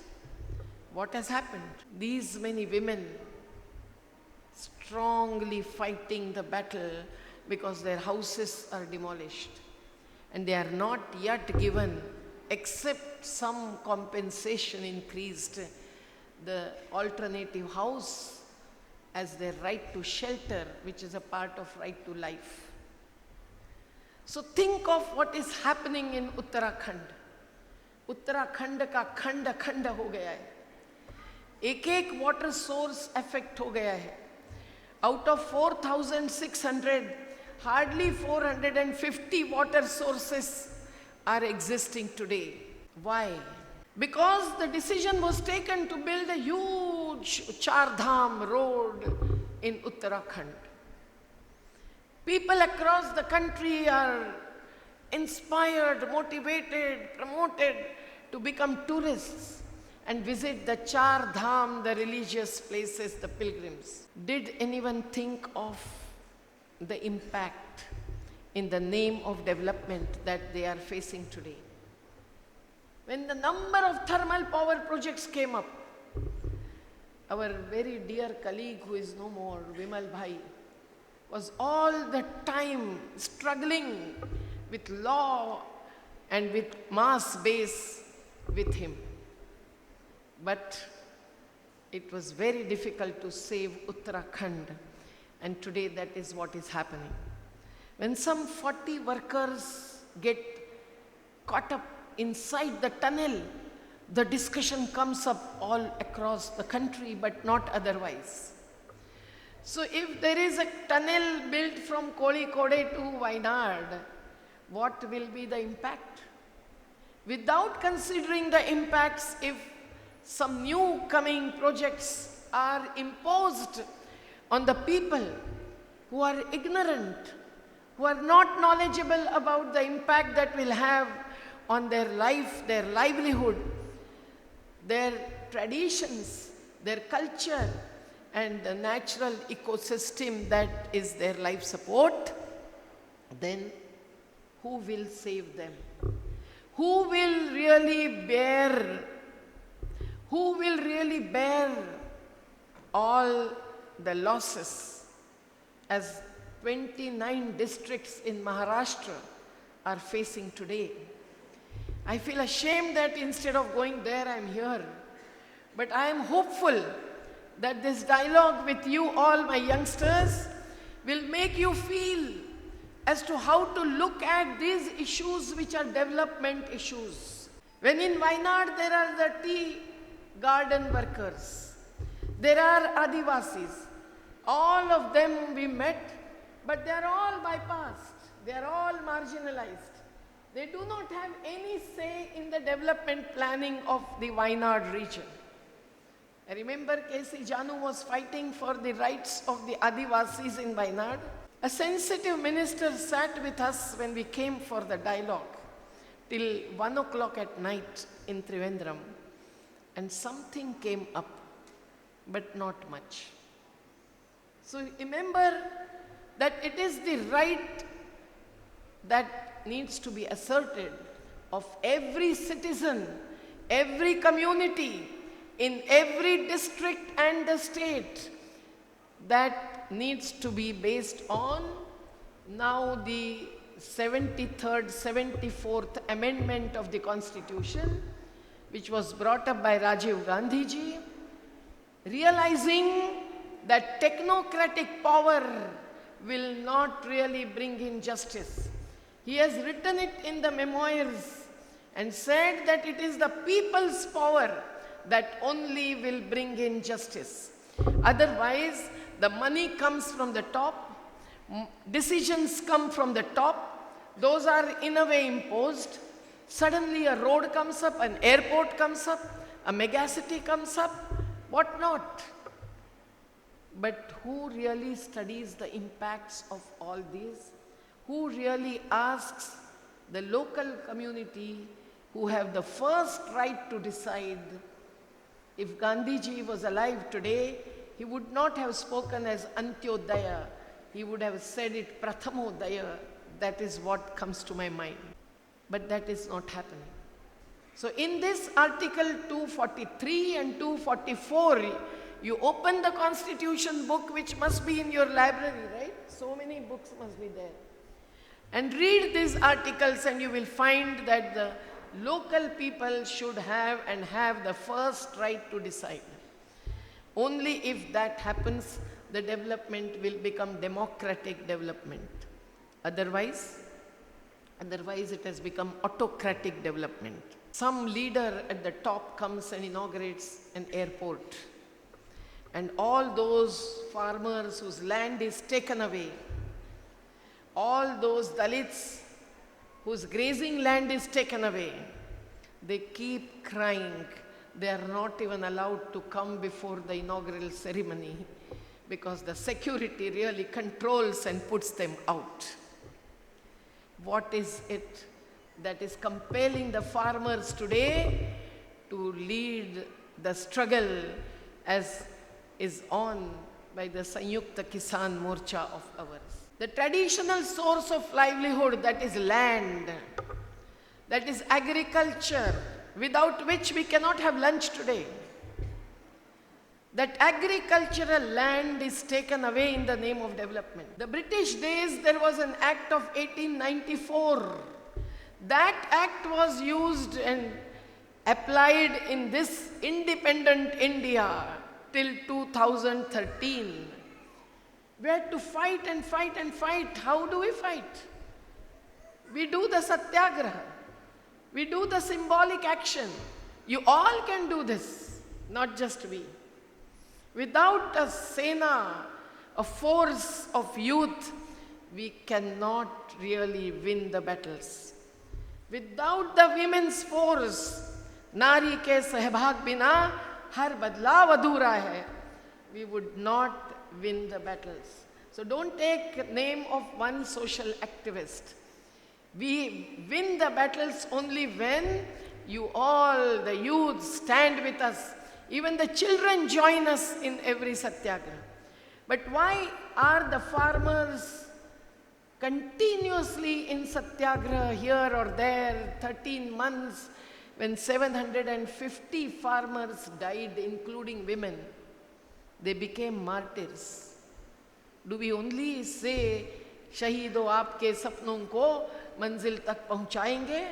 what has happened? These many women strongly fighting the battle because their houses are demolished and they are not yet given, except some compensation increased, the alternative house as their right to shelter, which is a part of right to life. So think of what is happening in Uttarakhand. Uttarakhand ka khanda khanda ho gaya hai. एक water source affect ho gaya hai. Out of 4,600, hardly 450 water sources are existing today. Why? Because the decision was taken to build a huge Char Dham road in Uttarakhand. People across the country are inspired, motivated, promoted to become tourists and visit the Char Dham, the religious places, the pilgrims. Did anyone think of the impact in the name of development that they are facing today? When the number of thermal power projects came up, our very dear colleague who is no more, Vimal Bhai, was all the time struggling with law and with mass base with him. But it was very difficult to save Uttarakhand, and today that is what is happening. When some 40 workers get caught up inside the tunnel, the discussion comes up all across the country, but not otherwise. So if there is a tunnel built from Kozhikode to Wayanad, what will be the impact? Without considering the impacts, if some new coming projects are imposed on the people who are ignorant, who are not knowledgeable about the impact that will have on their life, their livelihood, their traditions, their culture, and the natural ecosystem that is their life support, then who will save them? Who will really bear all the losses as 29 districts in Maharashtra are facing today? I feel ashamed that instead of going there, I am here. But I am hopeful that this dialogue with you all, my youngsters, will make you feel as to how to look at these issues which are development issues. When in Wayanad there are the tea garden workers, there are Adivasis, all of them we met, but they are all bypassed, they are all marginalized. They do not have any say in the development planning of the Wayanad region. I remember K.C. Janu was fighting for the rights of the Adivasis in Wayanad. A sensitive minister sat with us when we came for the dialogue till 1 o'clock at night in Trivandrum, and something came up, but not much. So remember that it is the right that needs to be asserted of every citizen, every community, in every district and the state, that needs to be based on now the 73rd, 74th amendment of the Constitution, which was brought up by Rajiv Gandhi ji, realizing that technocratic power will not really bring in justice. He has written it in the memoirs and said that it is the people's power that only will bring in justice. Otherwise, the money comes from the top, decisions come from the top, those are in a way imposed. Suddenly a road comes up, an airport comes up, a megacity comes up, what not? But who really studies the impacts of all these? Who really asks the local community who have the first right to decide? If Gandhiji was alive today, he would not have spoken as Antyodaya. He would have said it Prathamodaya. That is what comes to my mind. But that is not happening. So in this article 243 and 244, you open the Constitution book, which must be in your library, right? So many books must be there. And read these articles and you will find that the local people should have and have the first right to decide. Only if that happens, the development will become democratic development. Otherwise it has become autocratic development. Some leader at the top comes and inaugurates an airport, and all those farmers whose land is taken away, all those Dalits whose grazing land is taken away, they keep crying. They are not even allowed to come before the inaugural ceremony because the security really controls and puts them out. What is it that is compelling the farmers today to lead the struggle as is on by the Sanyukta Kisan Morcha of ours? The traditional source of livelihood, that is land, that is agriculture, without which we cannot have lunch today. That agricultural land is taken away in the name of development. The British days, there was an act of 1894. That act was used and applied in this independent India till 2013. We had to fight and fight and fight. How do we fight? We do the satyagraha. We do the symbolic action. You all can do this, not just we. Without a sena, a force of youth, we cannot really win the battles. Without the women's force, nari ke sahbag bina har badlav adhura hai, we would not win the battles. So don't take name of one social activist. We win the battles only when you all, the youth, stand with us. Even the children join us in every satyagraha. But why are the farmers continuously in satyagraha here or there, 13 months, when 750 farmers died, including women? They became martyrs. Do we only say, शहीदों आपके सपनों को मंजिल तक पहुंचाएंगे?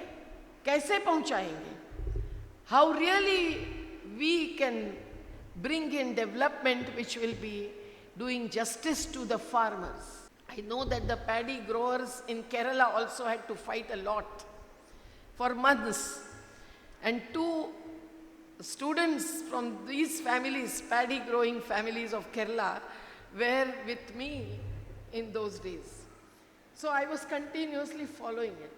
कैसे पहुंचाएंगे? How really we can bring in development which will be doing justice to the farmers? I know that the paddy growers in Kerala also had to fight a lot for months. And two students from these families, paddy growing families of Kerala, were with me in those days. So I was continuously following it.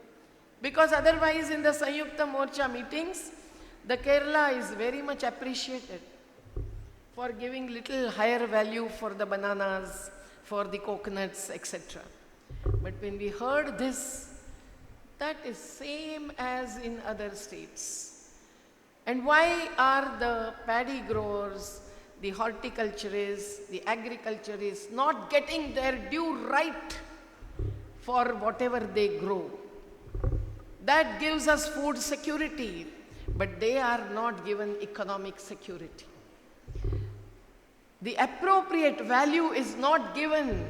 Because otherwise in the Sanyukta Morcha meetings, the Kerala is very much appreciated. for giving little higher value for the bananas, for the coconuts, etc. But when we heard this, that is same as in other states. And why are the paddy growers, the horticulturists, the agriculturists not getting their due right for whatever they grow? That gives us food security, but they are not given economic security. The appropriate value is not given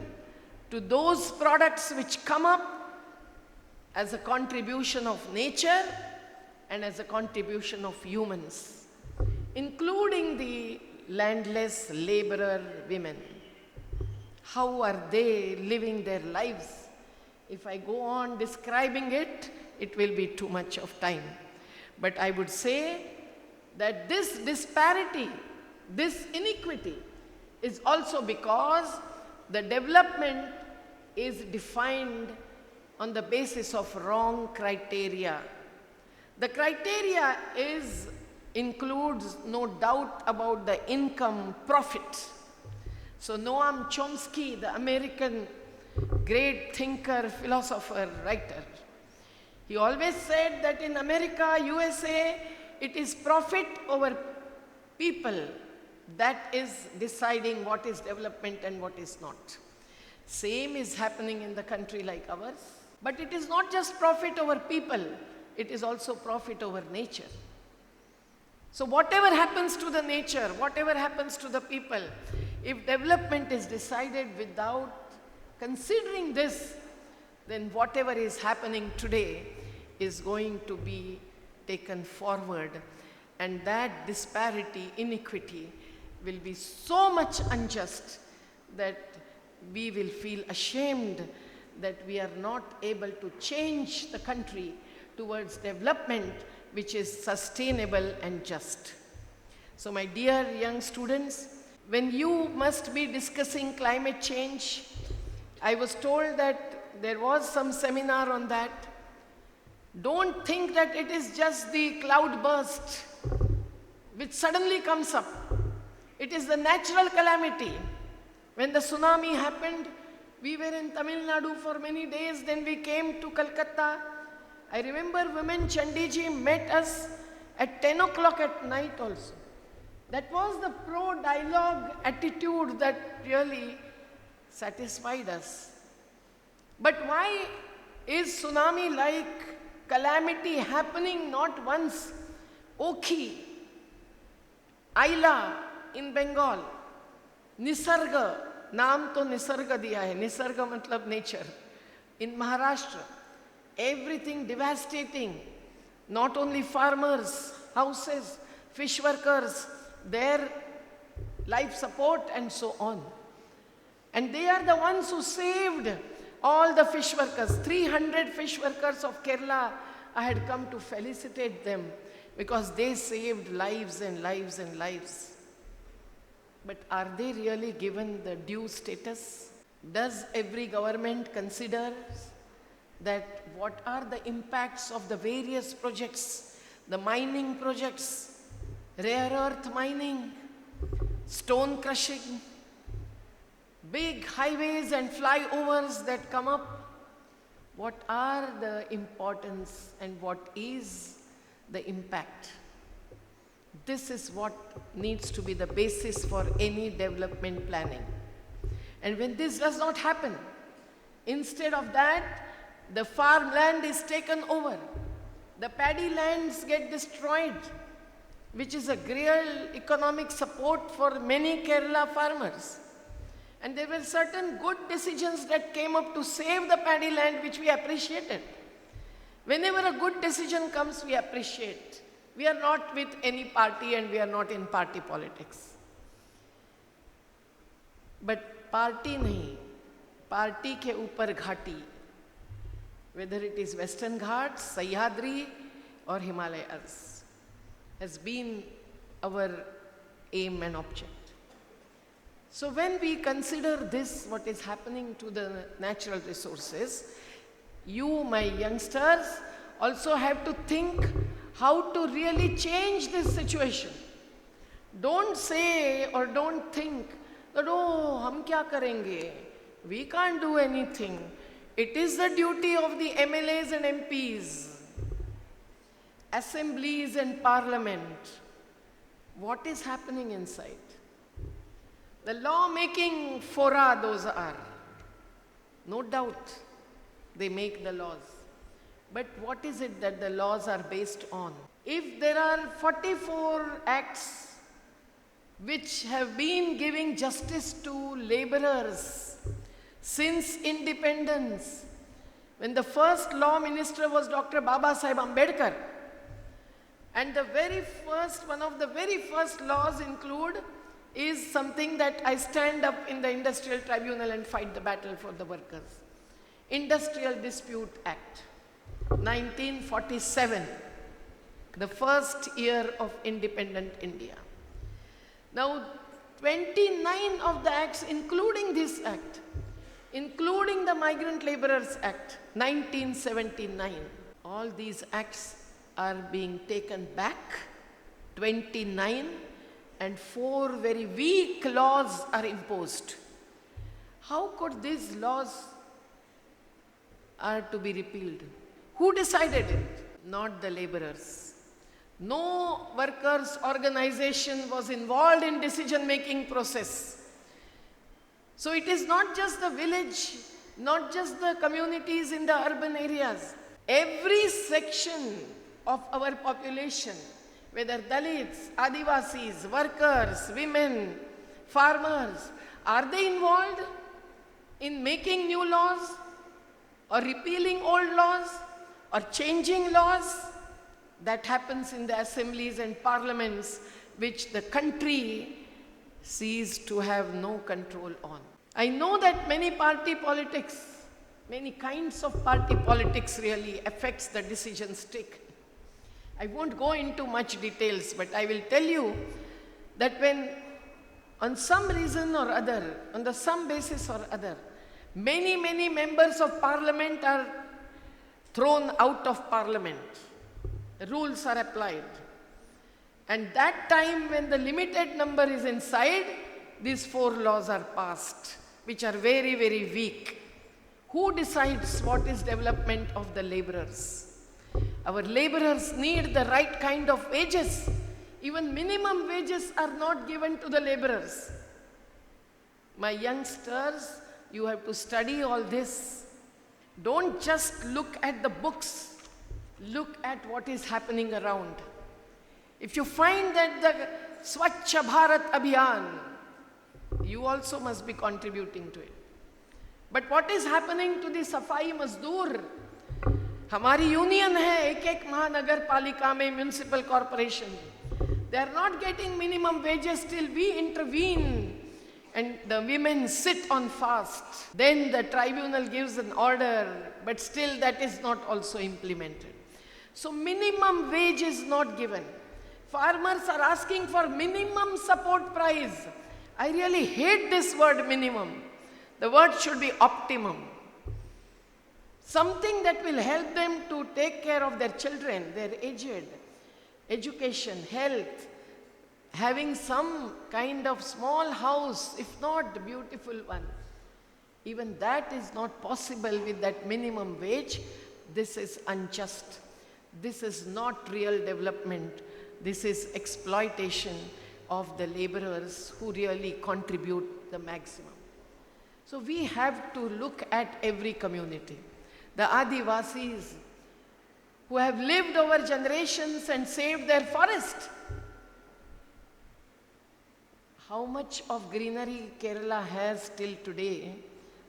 to those products which come up as a contribution of nature and as a contribution of humans, including the landless laborer women. How are they living their lives? If I go on describing it, it will be too much of time. But I would say that this disparity, this inequity, is also because the development is defined on the basis of wrong criteria. The criteria includes no doubt about the income profit. So Noam Chomsky, the American great thinker, philosopher, writer, he always said that in America, USA, it is profit over people that is deciding what is development and what is not. Same is happening in the country like ours. But it is not just profit over people, it is also profit over nature. So whatever happens to the nature, whatever happens to the people, if development is decided without considering this, then whatever is happening today is going to be taken forward, and that disparity, inequity will be so much unjust that we will feel ashamed that we are not able to change the country towards development which is sustainable and just. So my dear young students, when you must be discussing climate change, I was told that there was some seminar on that. Don't think that it is just the cloud burst which suddenly comes up. It is the natural calamity. When the tsunami happened, we were in Tamil Nadu for many days, then we came to Calcutta. I remember Women Chandiji met us at 10 o'clock at night also. That was the pro-dialogue attitude that really satisfied us. But why is tsunami-like calamity happening not once? Okhi, Aila in Bengal, Nisarga, नाम तो निसर्ग दिया है, निसर्ग मतलब nature. In Maharashtra, everything devastating. Not only farmers, houses, fish workers, their life support and so on. And they are the ones who saved all the fish workers. 300 fish workers of Kerala, I had come to felicitate them because they saved lives and lives and lives. But are they really given the due status? Does every government consider that what are the impacts of the various projects, the mining projects, rare earth mining, stone crushing, big highways and flyovers that come up? What are the importance and what is the impact? This is what needs to be the basis for any development planning. And when this does not happen, instead of that, the farmland is taken over. The paddy lands get destroyed, which is a real economic support for many Kerala farmers. And there were certain good decisions that came up to save the paddy land, which we appreciated. Whenever a good decision comes, we appreciate. We are not with any party and we are not in party politics. But party nahi, party ke upar ghati, whether it is Western Ghats, Sahyadri or Himalayas, has been our aim and object. So when we consider this, what is happening to the natural resources, you, my youngsters, also have to think how to really change this situation. Don't say or don't think that, oh, hum kya karenge? We can't do anything. It is the duty of the MLAs and MPs, assemblies and parliament. What is happening inside? The law-making fora those are. No doubt, they make the laws. But what is it that the laws are based on? If there are 44 acts which have been giving justice to laborers since independence, when the first law minister was Dr. Baba Sahib Ambedkar, and one of the very first laws is something that I stand up in the Industrial Tribunal and fight the battle for the workers. Industrial Dispute Act, 1947, the first year of independent India. Now, 29 of the acts, including this act, including the Migrant Laborers Act, 1979, all these acts are being taken back, 29, and 4 very weak laws are imposed. How could these laws are to be repealed? Who decided it? Not the laborers. No workers' organization was involved in decision-making process. So it is not just the village, not just the communities in the urban areas. Every section of our population, whether Dalits, Adivasis, workers, women, farmers, are they involved in making new laws or repealing old laws or changing laws? That happens in the assemblies and parliaments which the country sees to have no control on. I know that many kinds of party politics really affects the decisions taken. I won't go into much details, but I will tell you that when on some reason or other, on some basis or other, many members of parliament are thrown out of parliament. The rules are applied. And that time when the limited number is inside, these 4 laws are passed, which are very, very weak. Who decides what is development of the laborers? Our laborers need the right kind of wages. Even minimum wages are not given to the laborers. My youngsters, you have to study all this. Don't just look at the books. Look at what is happening around. If you find that the Swachh Bharat Abhiyan, you also must be contributing to it. But what is happening to the Safai Mazdoor? हमारी union है एक महानगर पालिका में municipal corporation. They are not getting minimum wages till we intervene and the women sit on fast. Then the tribunal gives an order, but still that is not also implemented. So minimum wage is not given. Farmers are asking for minimum support price. I really hate this word minimum. The word should be optimum. Something that will help them to take care of their children, their aged, education, health, having some kind of small house, if not beautiful one. Even that is not possible with that minimum wage. This is unjust. This is not real development. This is exploitation of the laborers who really contribute the maximum. So we have to look at every community. The Adivasis who have lived over generations and saved their forest. How much of greenery Kerala has till today,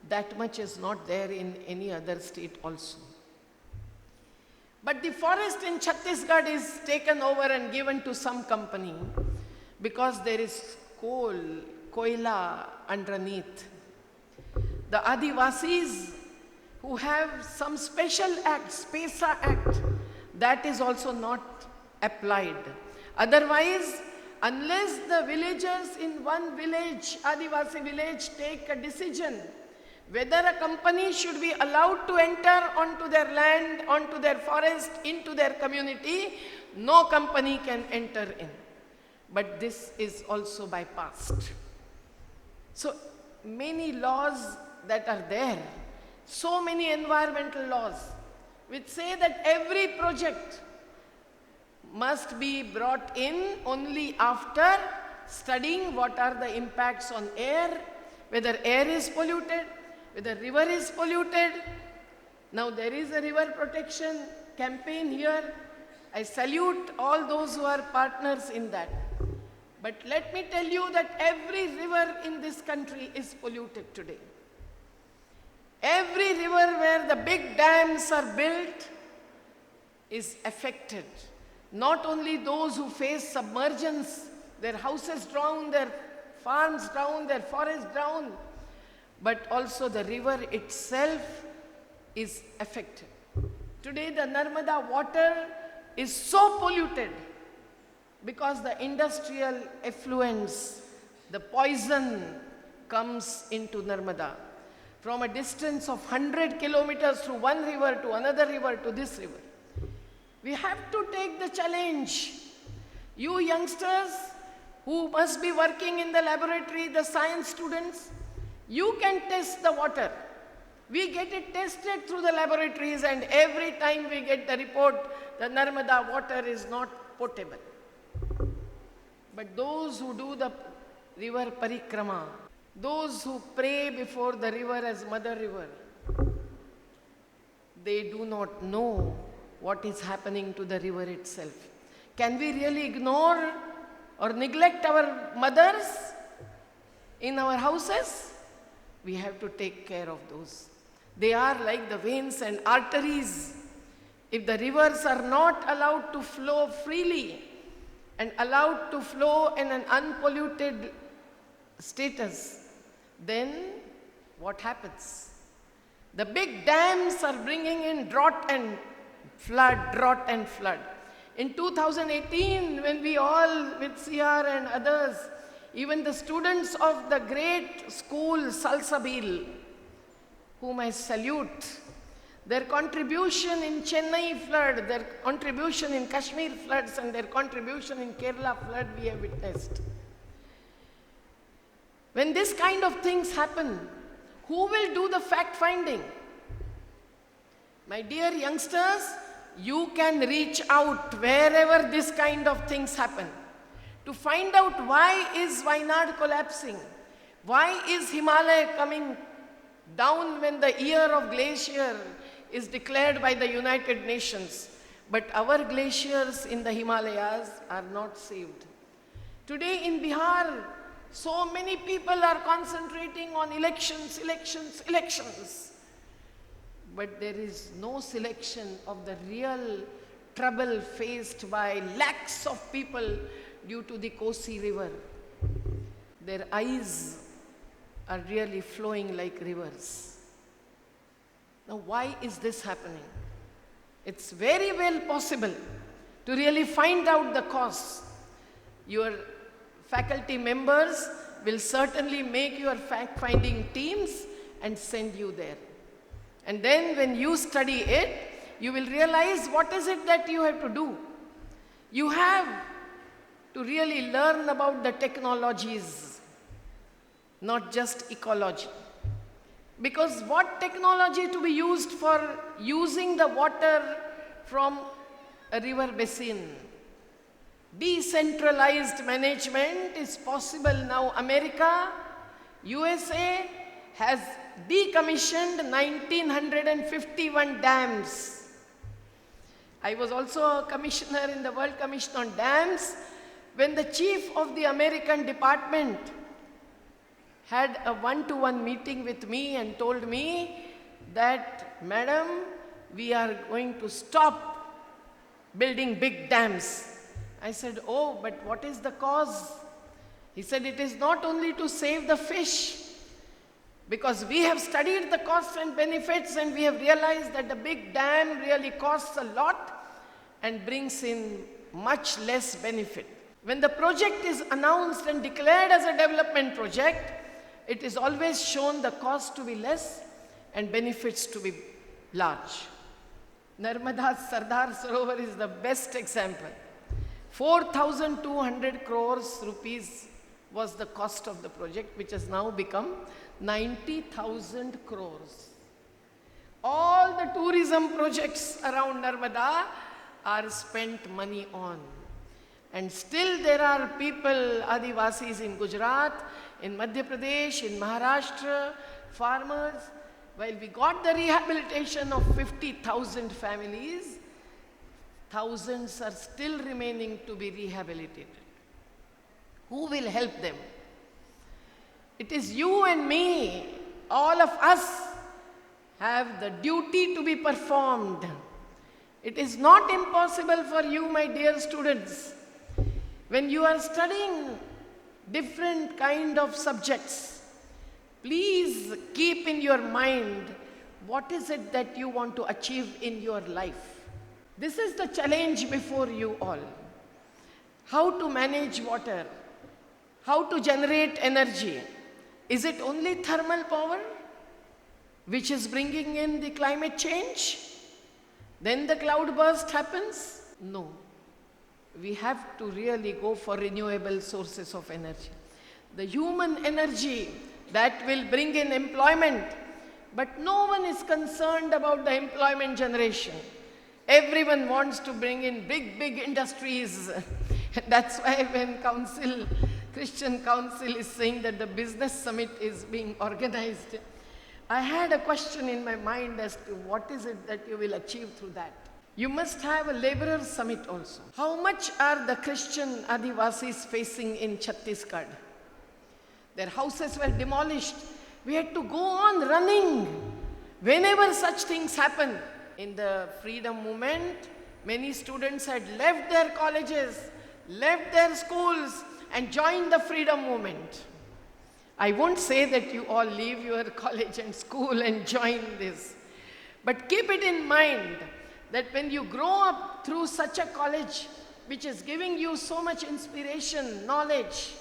that much is not there in any other state also. But the forest in Chhattisgarh is taken over and given to some company because there is coal, koila underneath. The Adivasis who have some special act, Spesa Act, that is also not applied. Otherwise, unless the villagers in one village, Adivasi village, take a decision whether a company should be allowed to enter onto their land, onto their forest, into their community, no company can enter in. but this is also bypassed. So many laws that are there, so many environmental laws, which say that every project must be brought in only after studying what are the impacts on air, whether air is polluted, whether river is polluted. Now there is a river protection campaign here. I salute all those who are partners in that. But let me tell you that every river in this country is polluted today. Every river where the big dams are built is affected. Not only those who face submergence, their houses drown, their farms drown, their forests drown, but also the river itself is affected. Today the Narmada water is so polluted because the industrial effluents, the poison comes into Narmada. From a distance of 100 kilometers through one river to another river to this river. We have to take the challenge. You youngsters who must be working in the laboratory, the science students, you can test the water. We get it tested through the laboratories, and every time we get the report, the Narmada water is not potable. But those who do the river parikrama, those who pray before the river as Mother River, they do not know what is happening to the river itself. Can we really ignore or neglect our mothers in our houses? We have to take care of those. They are like the veins and arteries. If the rivers are not allowed to flow freely and allowed to flow in an unpolluted status, then what happens? The big dams are bringing in drought and flood. In 2018, when we all, with CR and others, even the students of the great school Salsabil, whom I salute, their contribution in Chennai flood, their contribution in Kashmir floods, and their contribution in Kerala flood we have witnessed. When this kind of things happen, who will do the fact finding? My dear youngsters, you can reach out wherever this kind of things happen to find out why is Wayanad collapsing? Why is Himalaya coming down when the year of glacier is declared by the United Nations? But our glaciers in the Himalayas are not saved. Today in Bihar, so many people are concentrating on elections. But there is no selection of the real trouble faced by lakhs of people due to the Kosi river. Their eyes are really flowing like rivers. Now, why is this happening? It's very well possible to really find out the cause. Your faculty members will certainly make your fact-finding teams and send you there. And then when you study it, you will realize what is it that you have to do. You have to really learn about the technologies, not just ecology. Because what technology to be used for using the water from a river basin? Decentralized management is possible now. America, USA has decommissioned 1951 dams. I was also a commissioner in the World Commission on Dams when the chief of the American department had a one-to-one meeting with me and told me that, Madam, we are going to stop building big dams. I said, oh, but what is the cause? He said, it is not only to save the fish, because we have studied the costs and benefits and we have realized that the big dam really costs a lot and brings in much less benefit. When the project is announced and declared as a development project, it is always shown the cost to be less and benefits to be large. Narmada's Sardar Sarovar is the best example. 4,200 crores rupees was the cost of the project, which has now become 90,000 crores. All the tourism projects around Narmada are spent money on. And still there are people, Adivasis in Gujarat, in Madhya Pradesh, in Maharashtra, farmers. While we got the rehabilitation of 50,000 families, thousands are still remaining to be rehabilitated. Who will help them? It is you and me, all of us have the duty to be performed. It is not impossible for you, my dear students, when you are studying different kind of subjects, please keep in your mind what is it that you want to achieve in your life. This is the challenge before you all. How to manage water, how to generate energy. Is it only thermal power which is bringing in the climate change? Then the cloud burst happens? No. We have to really go for renewable sources of energy. The human energy that will bring in employment, but no one is concerned about the employment generation. Everyone wants to bring in big industries. That's why when Christian Council is saying that the business summit is being organized, I had a question in my mind as to what is it that you will achieve through that. You must have a laborer summit also. How much are the Christian Adivasis facing in Chhattisgarh? Their houses were demolished. We had to go on running. Whenever such things happen, in the freedom movement, many students had left their colleges, left their schools, and joined the freedom movement. I won't say that you all leave your college and school and join this. But keep it in mind that when you grow up through such a college, which is giving you so much inspiration, knowledge,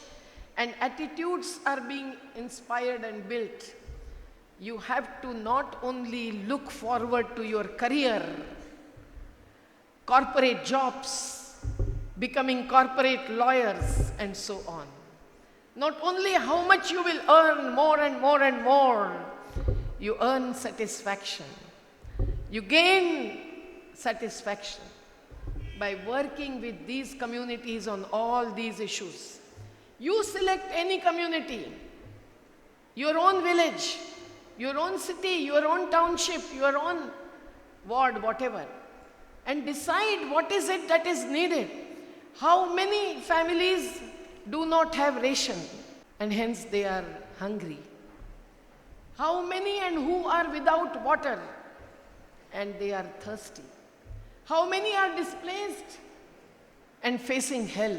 and attitudes are being inspired and built, you have to not only look forward to your career, corporate jobs, becoming corporate lawyers, and so on. Not only how much you will earn more and more and more, you earn satisfaction. You gain satisfaction by working with these communities on all these issues. You select any community, your own village, your own city, your own township, your own ward, whatever, and decide what is it that is needed. How many families do not have ration and hence they are hungry? How many and who are without water and they are thirsty? How many are displaced and facing hell?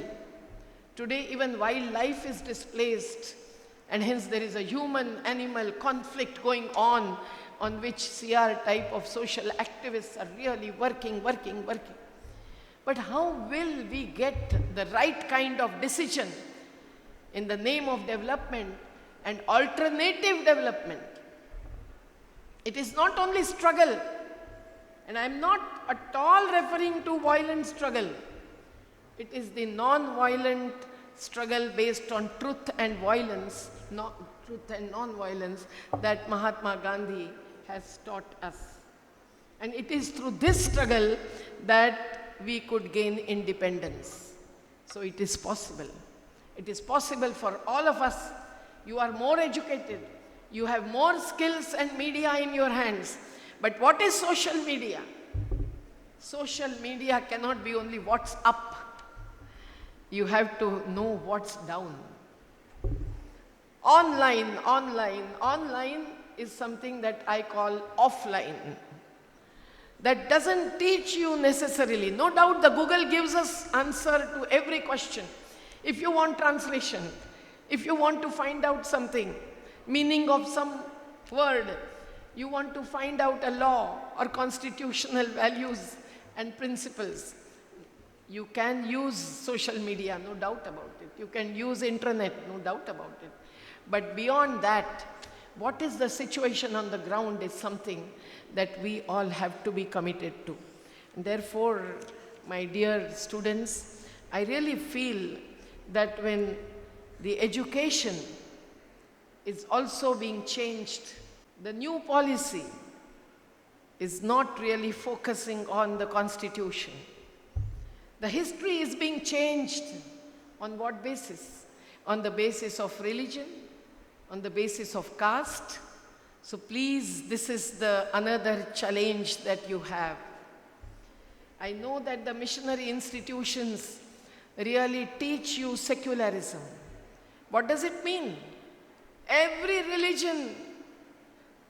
Today even wildlife is displaced and hence there is a human-animal conflict going on which CR type of social activists are really working. But how will we get the right kind of decision in the name of development and alternative development? It is not only struggle, and I am not at all referring to violent struggle. It is the non-violent struggle based on truth and violence, truth and non-violence that Mahatma Gandhi has taught us. And it is through this struggle that we could gain independence. So it is possible. It is possible for all of us. You are more educated. You have more skills and media in your hands. But what is social media? Social media cannot be only what's up. You have to know what's down. Online is something that I call offline. That doesn't teach you necessarily. No doubt the Google gives us answer to every question. If you want translation, if you want to find out something, meaning of some word, you want to find out a law or constitutional values and principles, you can use social media, no doubt about it. You can use internet, no doubt about it. But beyond that, what is the situation on the ground is something that we all have to be committed to. And therefore, my dear students, I really feel that when the education is also being changed, the new policy is not really focusing on the Constitution. The history is being changed. On what basis? On the basis of religion, on the basis of caste. So please, this is another challenge that you have. I know that the missionary institutions really teach you secularism. What does it mean? Every religion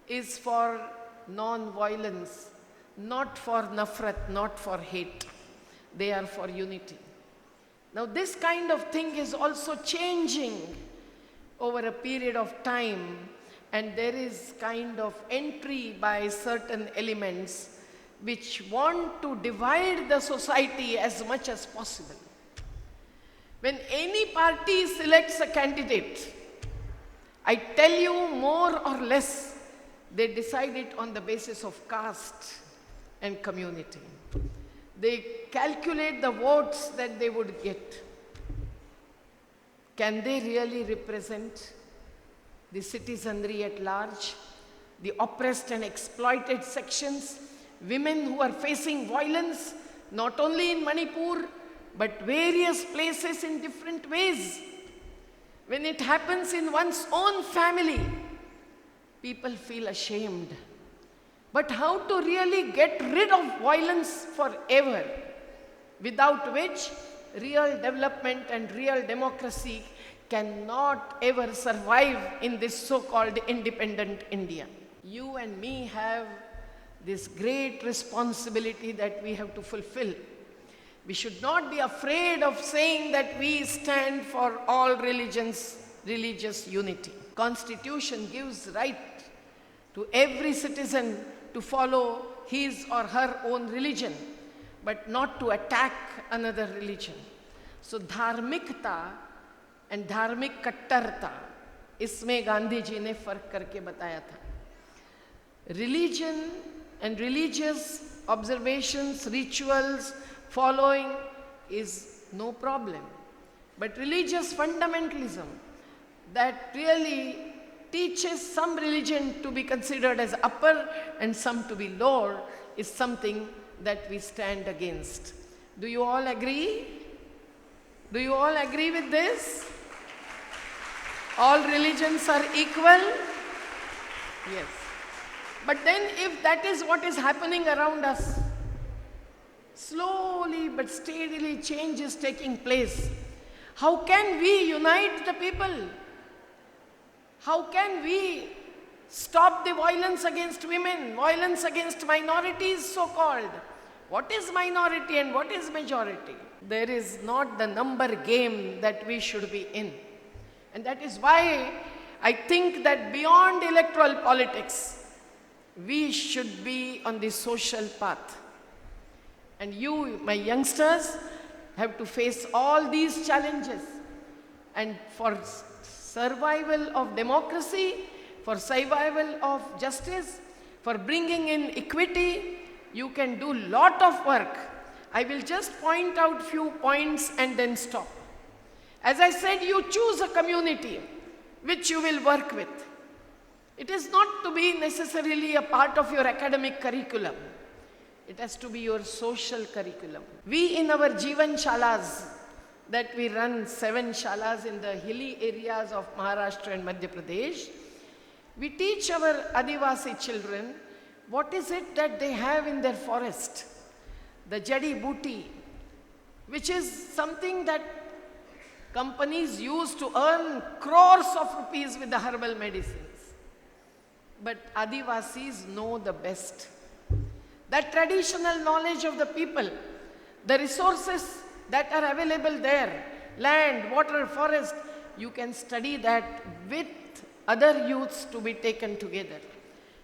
is for non-violence, not for nafrat, not for hate. They are for unity. Now this kind of thing is also changing over a period of time, and there is kind of entry by certain elements which want to divide the society as much as possible. When any party selects a candidate, I tell you more or less, they decide it on the basis of caste and community. They calculate the votes that they would get. Can they really represent the citizenry at large, the oppressed and exploited sections, women who are facing violence, not only in Manipur, but various places in different ways? When it happens in one's own family, people feel ashamed. But how to really get rid of violence forever, without which real development and real democracy cannot ever survive in this so-called independent India. You and me have this great responsibility that we have to fulfill. We should not be afraid of saying that we stand for all religions, religious unity. Constitution gives right to every citizen to follow his or her own religion, but not to attack another religion. So dharmikta and dharmik kattarta, इसमें गांधी जी ने फर्क करके बताया था. Religion and religious observations, rituals, following is no problem. But religious fundamentalism that really teaches some religion to be considered as upper and some to be lower is something that we stand against. Do you all agree? Do you all agree with this? All religions are equal? Yes. But then if that is what is happening around us, slowly but steadily change is taking place. How can we unite the people? How can we stop the violence against women, violence against minorities so-called? What is minority and what is majority? There is not the number game that we should be in. And that is why I think that beyond electoral politics, we should be on the social path. And you, my youngsters, have to face all these challenges. And for survival of democracy, for survival of justice, for bringing in equity, you can do lot of work. I will just point out few points and then stop. As I said, you choose a community which you will work with. It is not to be necessarily a part of your academic curriculum. It has to be your social curriculum. We in our Jivan Shalas, that we run 7 shalas in the hilly areas of Maharashtra and Madhya Pradesh, we teach our Adivasi children what is it that they have in their forest. The jadi booty, which is something that companies use to earn crores of rupees with the herbal medicines. But Adivasis know the best. That traditional knowledge of the people, the resources that are available there, land, water, forest, you can study that with other youths to be taken together.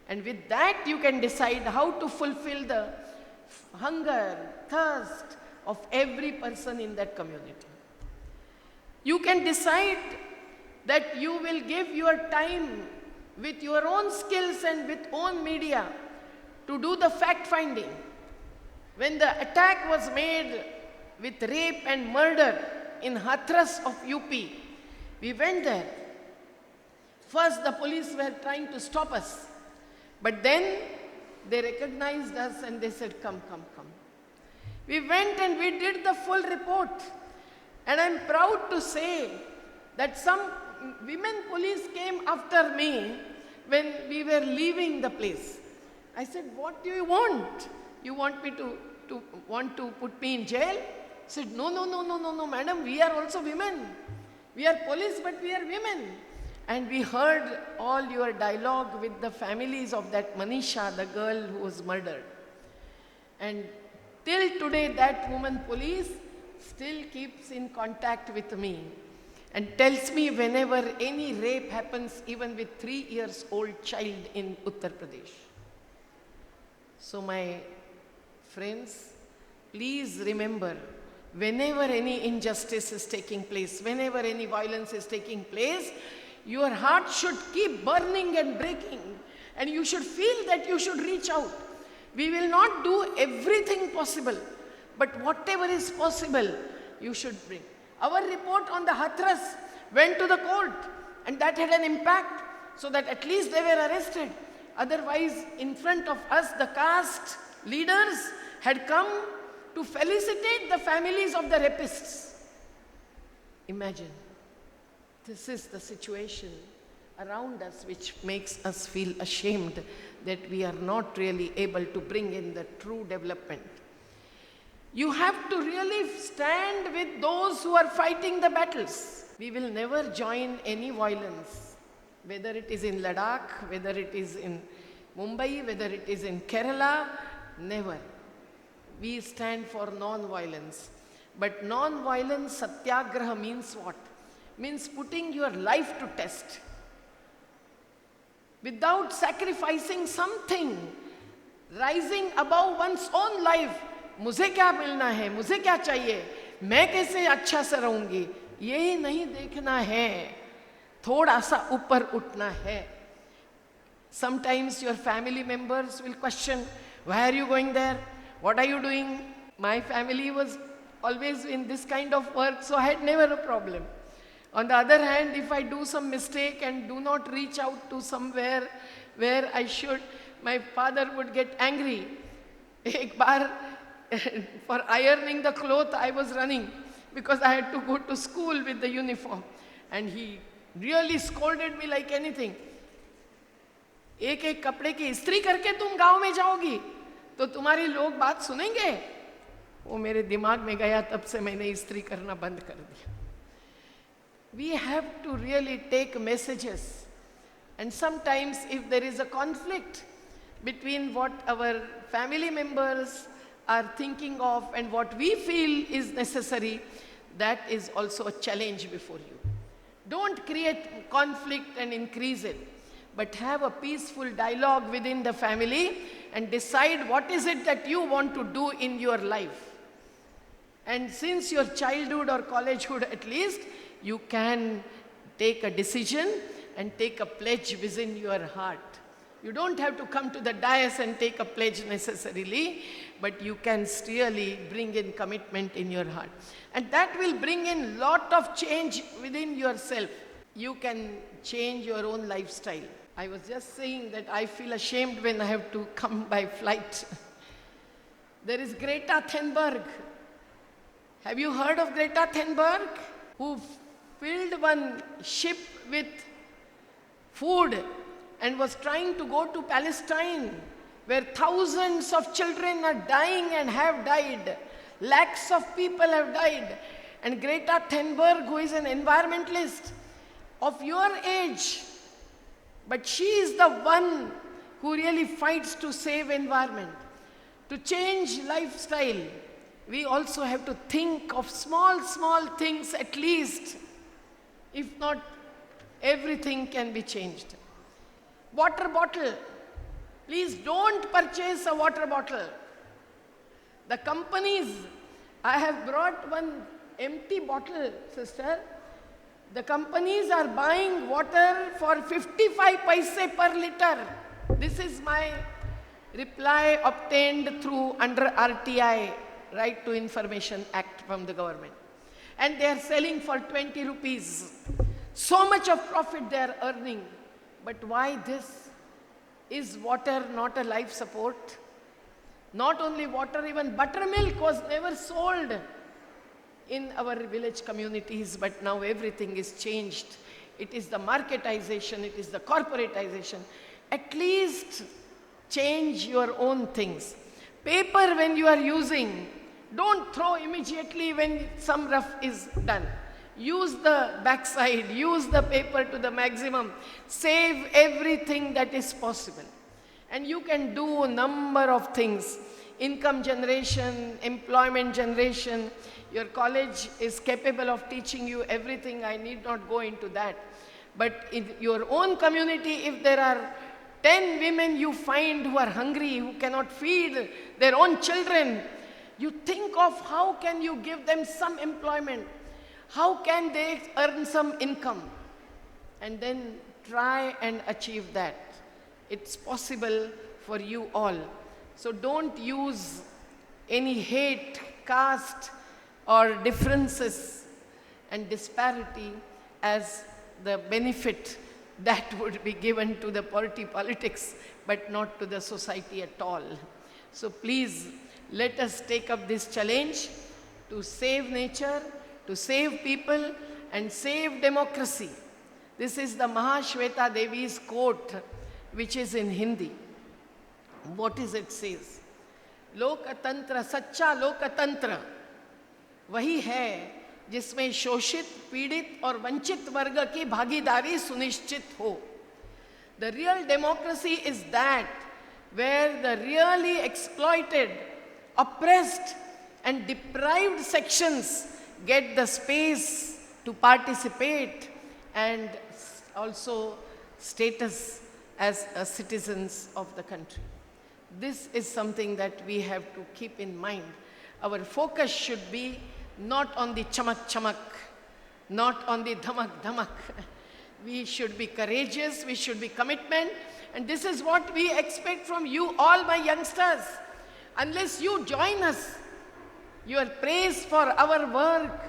And with that you can decide how to fulfill the hunger, thirst of every person in that community. You can decide that you will give your time with your own skills and with own media to do the fact finding. When the attack was made with rape and murder in Hathras of UP. We went there. First, the police were trying to stop us. But then they recognized us and they said, come, come, come. We went and we did the full report. And I'm proud to say that some women police came after me when we were leaving the place. I said, what do you want? You want me to put me in jail? He said, no, madam, we are also women. We are police, but we are women. And we heard all your dialogue with the families of that Manisha, the girl who was murdered. And till today, that woman police still keeps in contact with me and tells me whenever any rape happens, even with 3 years old child in Uttar Pradesh. So my friends, please remember, whenever any injustice is taking place, whenever any violence is taking place, your heart should keep burning and breaking, and you should feel that you should reach out. We will not do everything possible, but whatever is possible, you should bring. Our report on the Hathras went to the court, and that had an impact, so that at least they were arrested. Otherwise, in front of us, the caste leaders had come to felicitate the families of the rapists. Imagine. This is the situation around us which makes us feel ashamed that we are not really able to bring in the true development. You have to really stand with those who are fighting the battles. We will never join any violence, whether it is in Ladakh, whether it is in Mumbai, whether it is in Kerala, never. We stand for non-violence. But non-violence satyagraha means what? Means putting your life to test. Without sacrificing something, rising above one's own life. मुझे क्या मिलना है, मुझे क्या चाहिए, मैं कैसे अच्छा से रहूंगी, यही नहीं देखना है, थोड़ा सा ऊपर उठना है. Sometimes your family members will question, why are you going there? What are you doing? My family was always in this kind of work, so I had never a problem. On the other hand, if I do some mistake and do not reach out to somewhere where I should, my father would get angry. Ek baar, for ironing the cloth, I was running because I had to go to school with the uniform. And he really scolded me like anything. एक एक कपड़े की इस्त्री करके तुम गांव में जाओगी तो तुम्हारी लोग बात सुनेंगे. वो मेरे दिमाग में गया, तब से मैंने इस्त्री करना बंद कर दिया. We have to really take messages, and sometimes if there is a conflict between what our family members are thinking of and what we feel is necessary, that is also a challenge before you. Don't create conflict and increase it, but have a peaceful dialogue within the family and decide what is it that you want to do in your life. And since your childhood or collegehood at least, you can take a decision and take a pledge within your heart. You don't have to come to the dais and take a pledge necessarily, but you can really bring in commitment in your heart. And that will bring in lot of change within yourself. You can change your own lifestyle. I was just saying that I feel ashamed when I have to come by flight. There is Greta Thunberg. Have you heard of Greta Thunberg? Who filled one ship with food and was trying to go to Palestine, where thousands of children are dying and have died. Lakhs of people have died. And Greta Thunberg, who is an environmentalist of your age, but she is the one who really fights to save environment, to change lifestyle. We also have to think of small, small things at least. If not, everything can be changed. Water bottle. Please don't purchase a water bottle. The companies, I have brought one empty bottle, sister. The companies are buying water for 55 paise per liter. This is my reply obtained through under RTI. Right to Information Act from the government. And they are selling for 20 rupees. So much of profit they are earning. But why this? Is water not a life support? Not only water, even buttermilk was never sold in our village communities, but now everything is changed. It is the marketization, it is the corporatization. At least change your own things. Paper when you are using, don't throw immediately when some rough is done. Use the backside, use the paper to the maximum. Save everything that is possible. And you can do a number of things. Income generation, employment generation. Your college is capable of teaching you everything. I need not go into that. But in your own community, if there are 10 women you find who are hungry, who cannot feed their own children, you think of how can you give them some employment? How can they earn some income? And then try and achieve that. It's possible for you all. So don't use any hate, caste, or differences and disparity as the benefit that would be given to the party politics, but not to the society at all. So please, let us take up this challenge to save nature, to save people, and save democracy. This is the Mahashweta Devi's quote, which is in Hindi. What is it says? लोकतंत्र, सच्चा लोकतंत्र वही है जिसमें शोषित, पीड़ित और वंचित वर्ग की भागीदारी सुनिश्चित हो. The real democracy is that where the really exploited, oppressed and deprived sections get the space to participate and also status as citizens of the country. This is something that we have to keep in mind. Our focus should be not on the chamak chamak, not on the dhamak dhamak. We should be courageous, we should be commitment, and this is what we expect from you all, my youngsters. Unless you join us, your praise for our work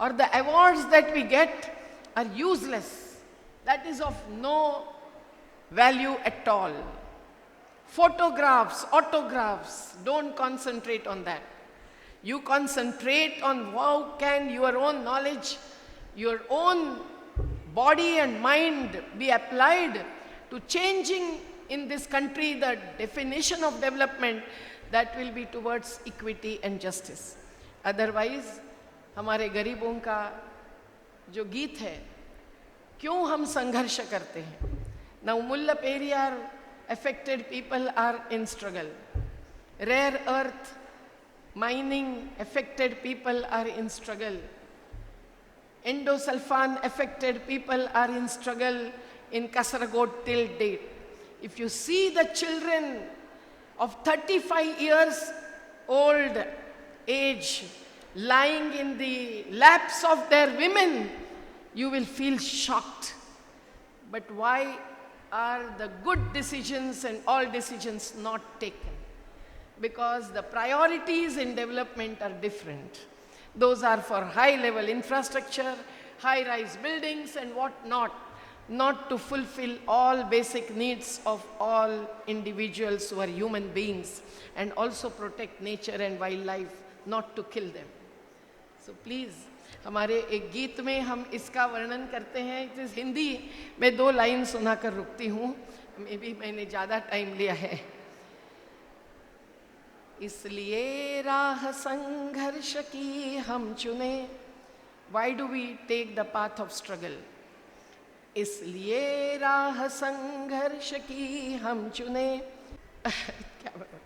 or the awards that we get are useless. That is of no value at all. Photographs, autographs, don't concentrate on that. You concentrate on how can your own knowledge, your own body and mind be applied to changing in this country the definition of development that will be towards equity and justice. Otherwise, हमारे गरीबों का जो गीत है, क्यों हम संघर्ष करते हैं? Now Mulla Periyar affected people are in struggle. Rare earth mining affected people are in struggle. Endosulfan affected people are in struggle in Kasaragod till date. If you see the children of 35 years old age lying in the laps of their women, you will feel shocked. But why are the good decisions and all decisions not taken? Because the priorities in development are different. Those are for high-level infrastructure, high-rise buildings and what not to fulfill all basic needs of all individuals who are human beings, and also protect nature and wildlife, not to kill them. So please, हमारे एक गीत में हम इसका वर्णन करते हैं. It is Hindi में 2 लाइन सुनाकर रुकती हूँ. मे भी मैंने ज़्यादा टाइम लिया है. इसलिए राह संघर्ष की हम चुने. Why do we take the path of struggle? इसलिए राह संघर्ष की हम चुने. क्या बोला?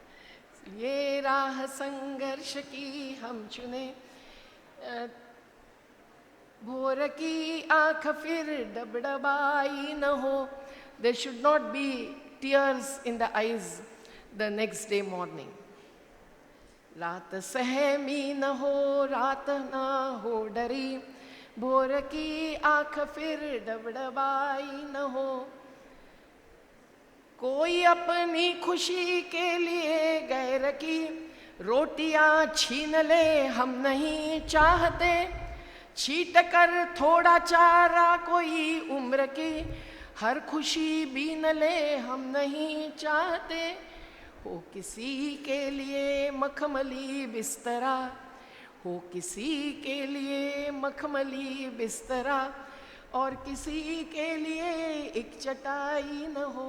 इसलिए राह संघर्ष की हम चुने. भोर की आँख फिर डबडबाई न हो. There should not be tears in the eyes the next day morning. रात सहमी न हो, रात ना हो डरी. भोर की आँख फिर डबडबाई न हो. कोई अपनी खुशी के लिए गैर की रोटियां छीन ले हम नहीं चाहते, छीट कर थोड़ा चारा कोई उम्र की, हर खुशी बीन ले हम नहीं चाहते, हो किसी के लिए मखमली बिस्तरा, हो किसी के लिए मखमली बिस्तरा, और किसी के लिए एक चटाई न हो,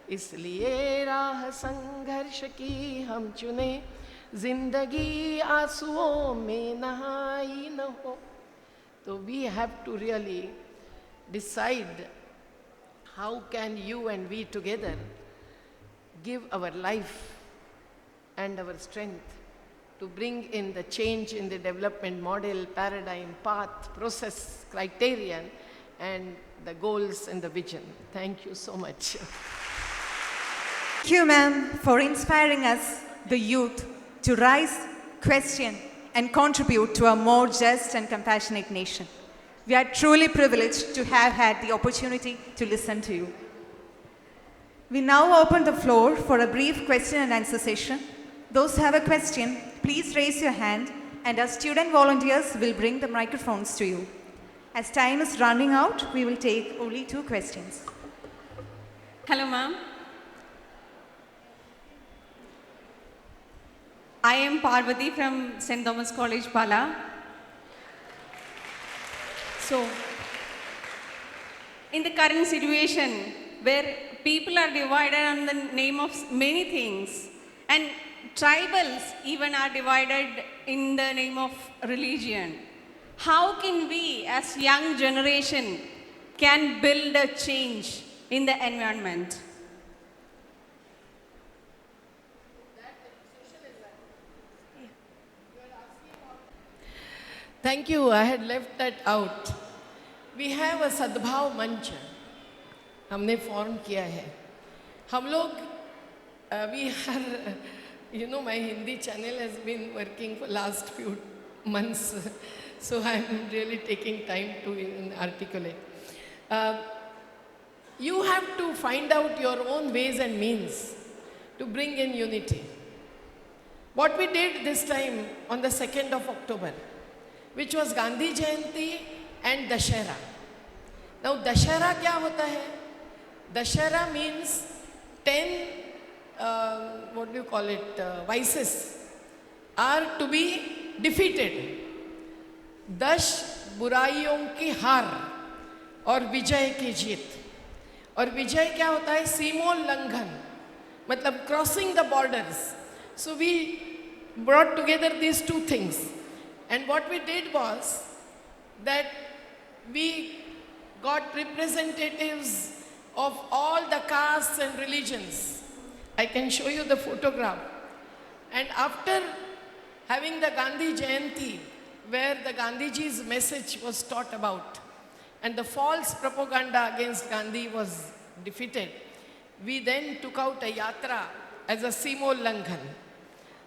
इसलिए राह संघर्ष की हम चुने, जिंदगी आंसुओं में नहाई न हो. So we have to really decide how can you and we together give our life and our strength to bring in the change in the development model, paradigm, path, process, criterion, and the goals and the vision. Thank you so much. Thank you, ma'am, for inspiring us, the youth, to rise, question, and contribute to a more just and compassionate nation. We are truly privileged to have had the opportunity to listen to you. We now open the floor for a brief question and answer session. Those who have a question, please raise your hand, and our student volunteers will bring the microphones to you. As time is running out, we will take only 2 questions. Hello, ma'am. I am Parvati from St. Thomas College, Pala. So, in the current situation where people are divided on the name of many things, and tribals even are divided in the name of religion, how can we as young generation can build a change in the environment? Thank you. I had left that out. We have a Sadbhav Manch. हमने form किया है. हम लोग we are, you know, my Hindi channel has been working for last few months, so I'm really taking time to articulate. You have to find out your own ways and means to bring in unity. What we did this time on the 2nd of October, which was Gandhi Jayanti and Dashera. Now Dashera क्या होता है? Dashera means 10, what do you call it, vices are to be defeated. 10 बुराइयों की हार और विजय की जीत. और विजय क्या होता है? सीमोल्लंघन, मतलब crossing the borders. So we brought together these 2 things. And what we did was that we got representatives of all the castes and religions. I can show you the photograph. And after having the Gandhi Jayanti, where the Gandhiji's message was taught about, and the false propaganda against Gandhi was defeated, we then took out a yatra as a Simolanghan.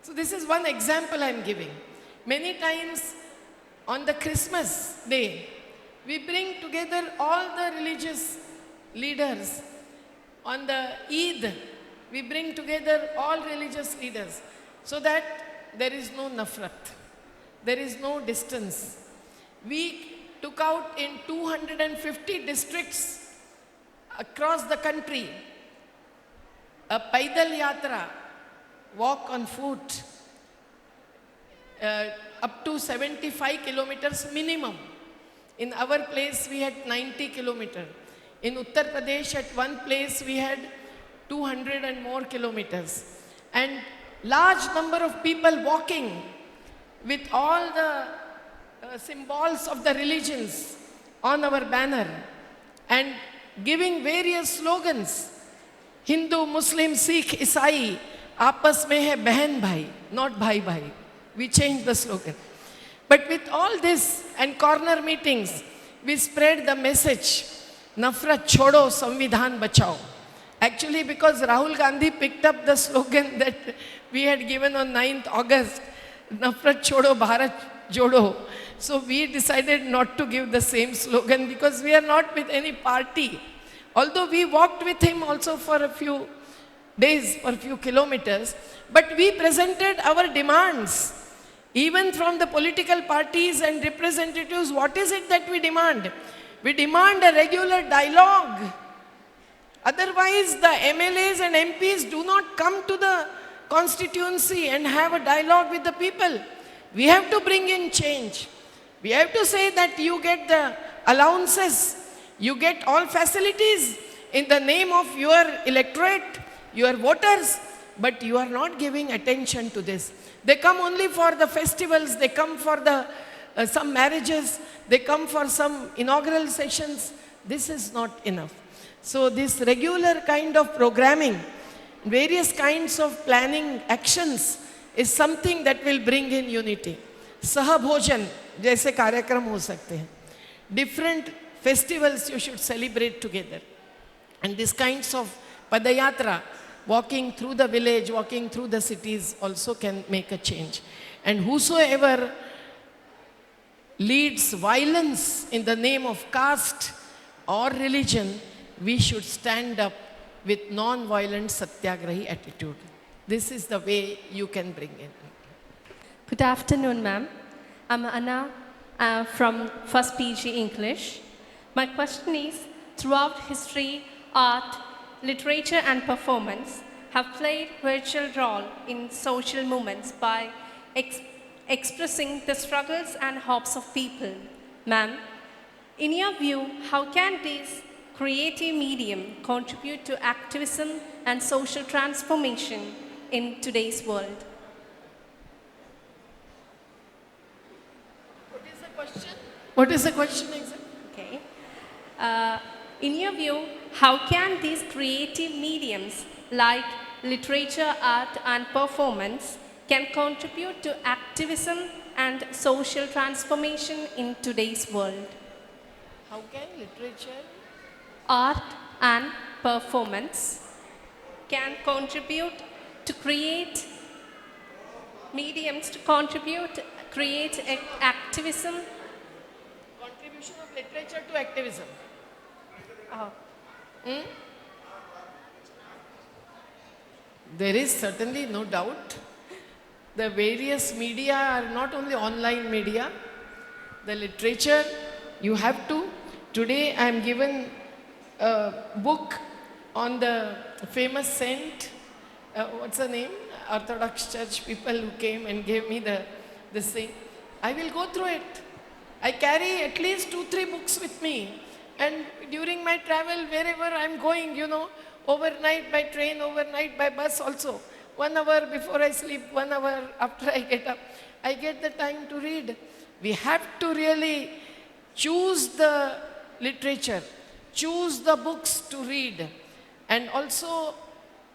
So this is one example I'm giving. Many times on the Christmas day, we bring together all the religious leaders. On the Eid, we bring together all religious leaders so that there is no nafrat, there is no distance. We took out in 250 districts across the country a Paidal Yatra, walk on foot, up to 75 kilometers minimum. In our place, we had 90 kilometers. In Uttar Pradesh, at one place, we had 200 and more kilometers. And large number of people walking with all the symbols of the religions on our banner and giving various slogans. Hindu, Muslim, Sikh, Isai, aapas mein hai behan bhai, not bhai bhai. We changed the slogan. But with all this and corner meetings, we spread the message, Nafrat chodo, Samvidhan bachao. Actually, because Rahul Gandhi picked up the slogan that we had given on 9th August, Nafrat chodo, Bharat jodo. So we decided not to give the same slogan because we are not with any party. Although we walked with him also for a few days or few kilometers, but we presented our demands. Even from the political parties and representatives, what is it that we demand? We demand a regular dialogue. Otherwise, the MLAs and MPs do not come to the constituency and have a dialogue with the people. We have to bring in change. We have to say that you get the allowances, you get all facilities in the name of your electorate, your voters, but you are not giving attention to this. They come only for the festivals, they come for the some marriages, they come for some inaugural sessions. This is not enough. So this regular kind of programming, various kinds of planning actions is something that will bring in unity. Sahabhojan जैसे कार्यक्रम हो सकते हैं. Different festivals you should celebrate together. And these kinds of padayatra, walking through the village, walking through the cities also can make a change. And whosoever leads violence in the name of caste or religion, we should stand up with non-violent satyagrahi attitude. This is the way you can bring in. Good afternoon, ma'am. I'm Anna from First PG English. My question is, throughout history, art, literature and performance have played virtual role in social movements by expressing the struggles and hopes of people. Ma'am, in your view, how can this creative medium contribute to activism and social transformation in today's world? What is the question exactly? Okay. In your view, how can these creative mediums like literature, art and performance can contribute to activism and social transformation in today's world? How can literature, art and performance can contribute to create mediums to contribute, create activism? contribution of literature to activism? There is certainly no doubt. The various media are not only online media, the literature you have to. Today I am given a book on the famous saint, what's her name? Orthodox Church people who came and gave me this thing. I will go through it. I carry at least 2-3 books with me. And during my travel, wherever I'm going, overnight by train, overnight by bus also. 1 hour before I sleep, 1 hour after I get up, I get the time to read. We have to really choose the literature, choose the books to read, and also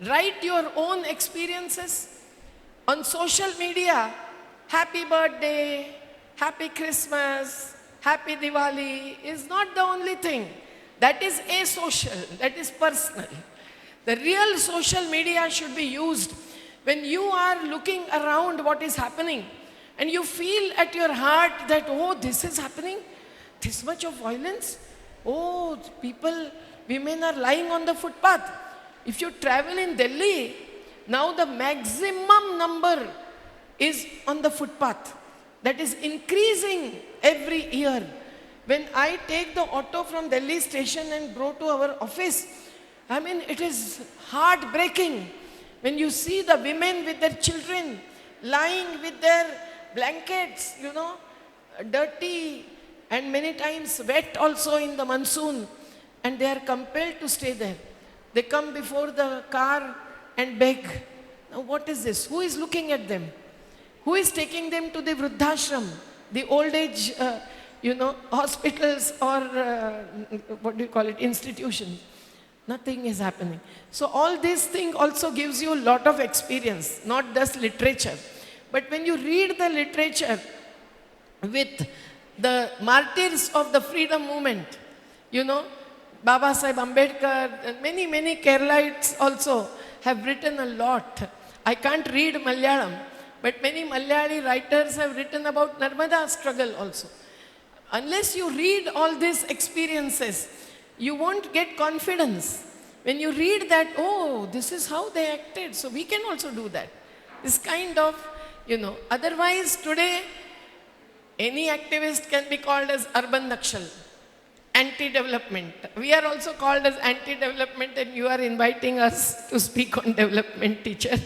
write your own experiences. On social media, happy birthday, happy Christmas, happy Diwali is not the only thing. That is asocial, that is personal. The real social media should be used when you are looking around what is happening and you feel at your heart that, oh, this is happening, this much of violence, oh, people, women are lying on the footpath. If you travel in Delhi, now the maximum number is on the footpath. That is increasing every year. When I take the auto from Delhi station and go to our office, I mean, it is heartbreaking when you see the women with their children lying with their blankets, dirty and many times wet also in the monsoon, and they are compelled to stay there. They come before the car and beg. Now what is this? Who is looking at them? Who is taking them to the Vruddhashram, the old age, hospitals or institutions? Nothing is happening. So all this thing also gives you a lot of experience, not just literature. But when you read the literature with the martyrs of the freedom movement, Baba Sahib Ambedkar, and many Keralites also have written a lot. I can't read Malayalam, but many Malayali writers have written about Narmada struggle also. Unless you read all these experiences, you won't get confidence. When you read that, oh, this is how they acted, so we can also do that. This kind of, otherwise today, any activist can be called as urban nakshal, anti-development. We are also called as anti-development, and you are inviting us to speak on development, teacher.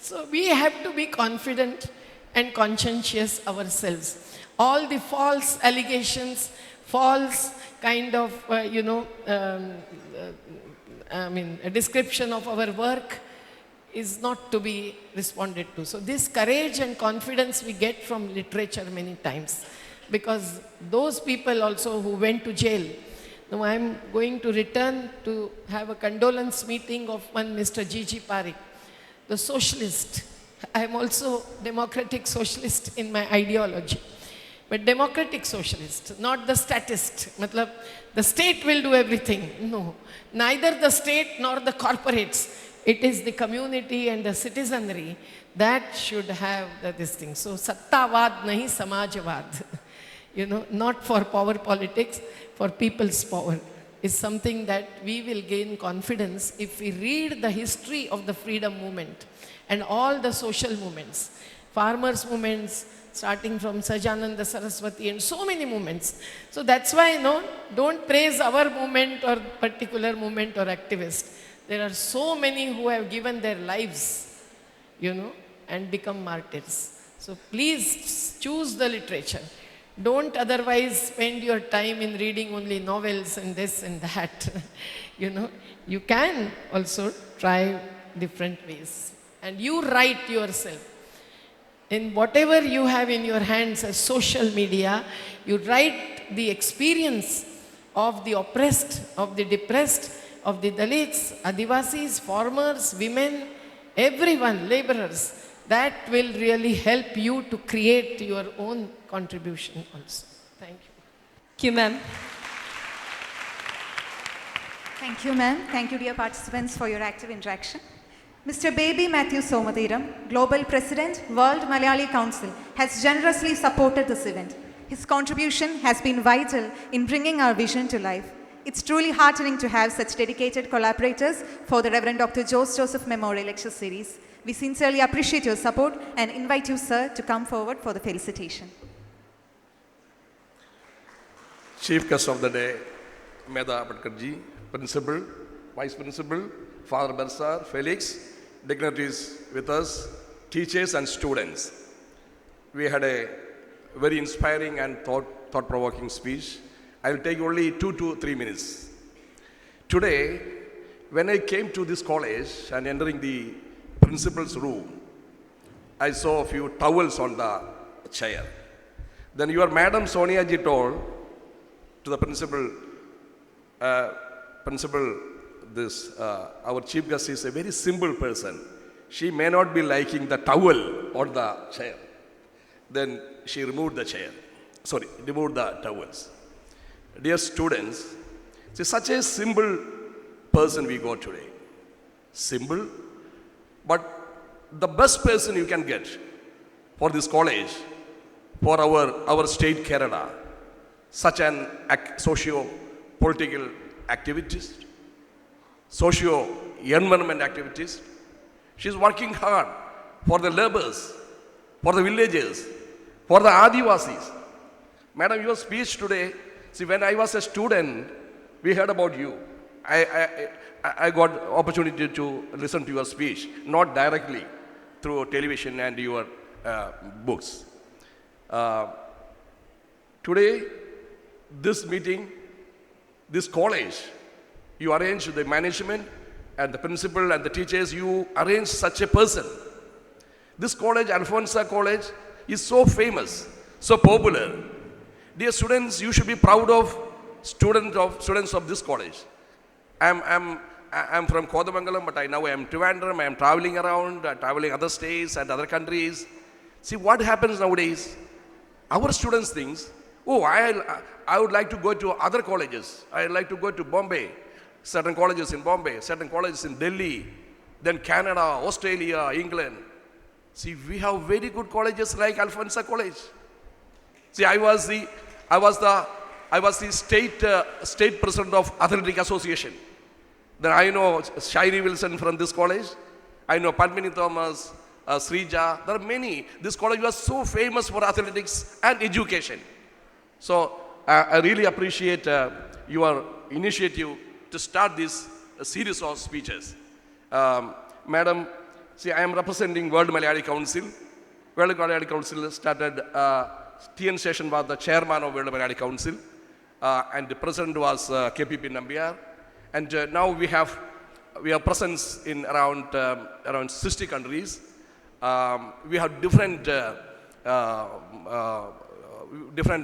So we have to be confident and conscientious ourselves. All the false allegations, false kind of, a description of our work is not to be responded to. So this courage and confidence we get from literature many times, because those people also who went to jail. Now I am going to return to have a condolence meeting of one Mr. G.G. Parikh, the socialist. I am also democratic socialist in my ideology. But democratic socialist, not the statist. Matlab, the state will do everything. No, neither the state nor the corporates. It is the community and the citizenry that should have this thing. So, sattavad nahi samajavad. Not for power politics, for people's power is something that we will gain confidence if we read the history of the freedom movement and all the social movements, farmers' movements, starting from Sajananda Saraswati and so many movements. So that's why, don't praise our movement or particular movement or activist. There are so many who have given their lives, and become martyrs. So please choose the literature. Don't otherwise spend your time in reading only novels and this and that. You can also try different ways. And you write yourself. In whatever you have in your hands as social media, you write the experience of the oppressed, of the depressed, of the Dalits, Adivasis, farmers, women, everyone, laborers. That will really help you to create your own contribution also. Thank you. Thank you, ma'am. Thank you, ma'am. Thank you, dear participants, for your active interaction. Mr. Baby Matthew Somathiram, Global President, World Malayali Council, has generously supported this event. His contribution has been vital in bringing our vision to life. It's truly heartening to have such dedicated collaborators for the Reverend Dr. Joseph Memorial Lecture Series. We sincerely appreciate your support and invite you, sir, to come forward for the felicitation. Chief guest of the day, Medha Patkar ji, Principal, Vice Principal, Father Bersar, Felix, dignitaries with us, teachers and students. We had a very inspiring and thought-provoking speech. I will take only 2 to 3 minutes. Today, when I came to this college and entering the principal's room, I saw a few towels on the chair. Then your Madam Sonia ji told to the principal, our chief guest is a very simple person. She may not be liking the towel on the chair. Then she removed the towels. Dear students, it's such a simple person we got today. Simple, but the best person you can get for this college, for our state Kerala, such an socio-political activist, socio-environment activist. She's working hard for the laborers, for the villagers, for the Adivasis. Madam, your speech today, see, when I was a student, we heard about you. I got opportunity to listen to your speech, not directly through television and your books. Today, this meeting, this college, you arrange the management and the principal and the teachers, you arrange such a person. This college, Alfonso College, is so famous, so popular. Dear students, you should be proud of students of this college. I'm from Kodamangalam, but now I am Trivandrum. I am traveling around, traveling other states and other countries. See what happens nowadays. Our students think, oh, I would like to go to other colleges. I would like to go to Bombay. Certain colleges in Bombay, certain colleges in Delhi, then Canada, Australia, England. See, we have very good colleges like Alfonso College. See, I was the state president of Athletic Association. Then I know Shairi Wilson from this college. I know Padmini Thomas, Srija. There are many. This college was so famous for athletics and education. So I really appreciate your initiative to start this series of speeches. Madam, see, I am representing World Malayali Council. World Malayali Council started, TN Session was the chairman of World Malayali Council, and the president was KPP Nambiar. And now we have presence in around 60 countries. We have different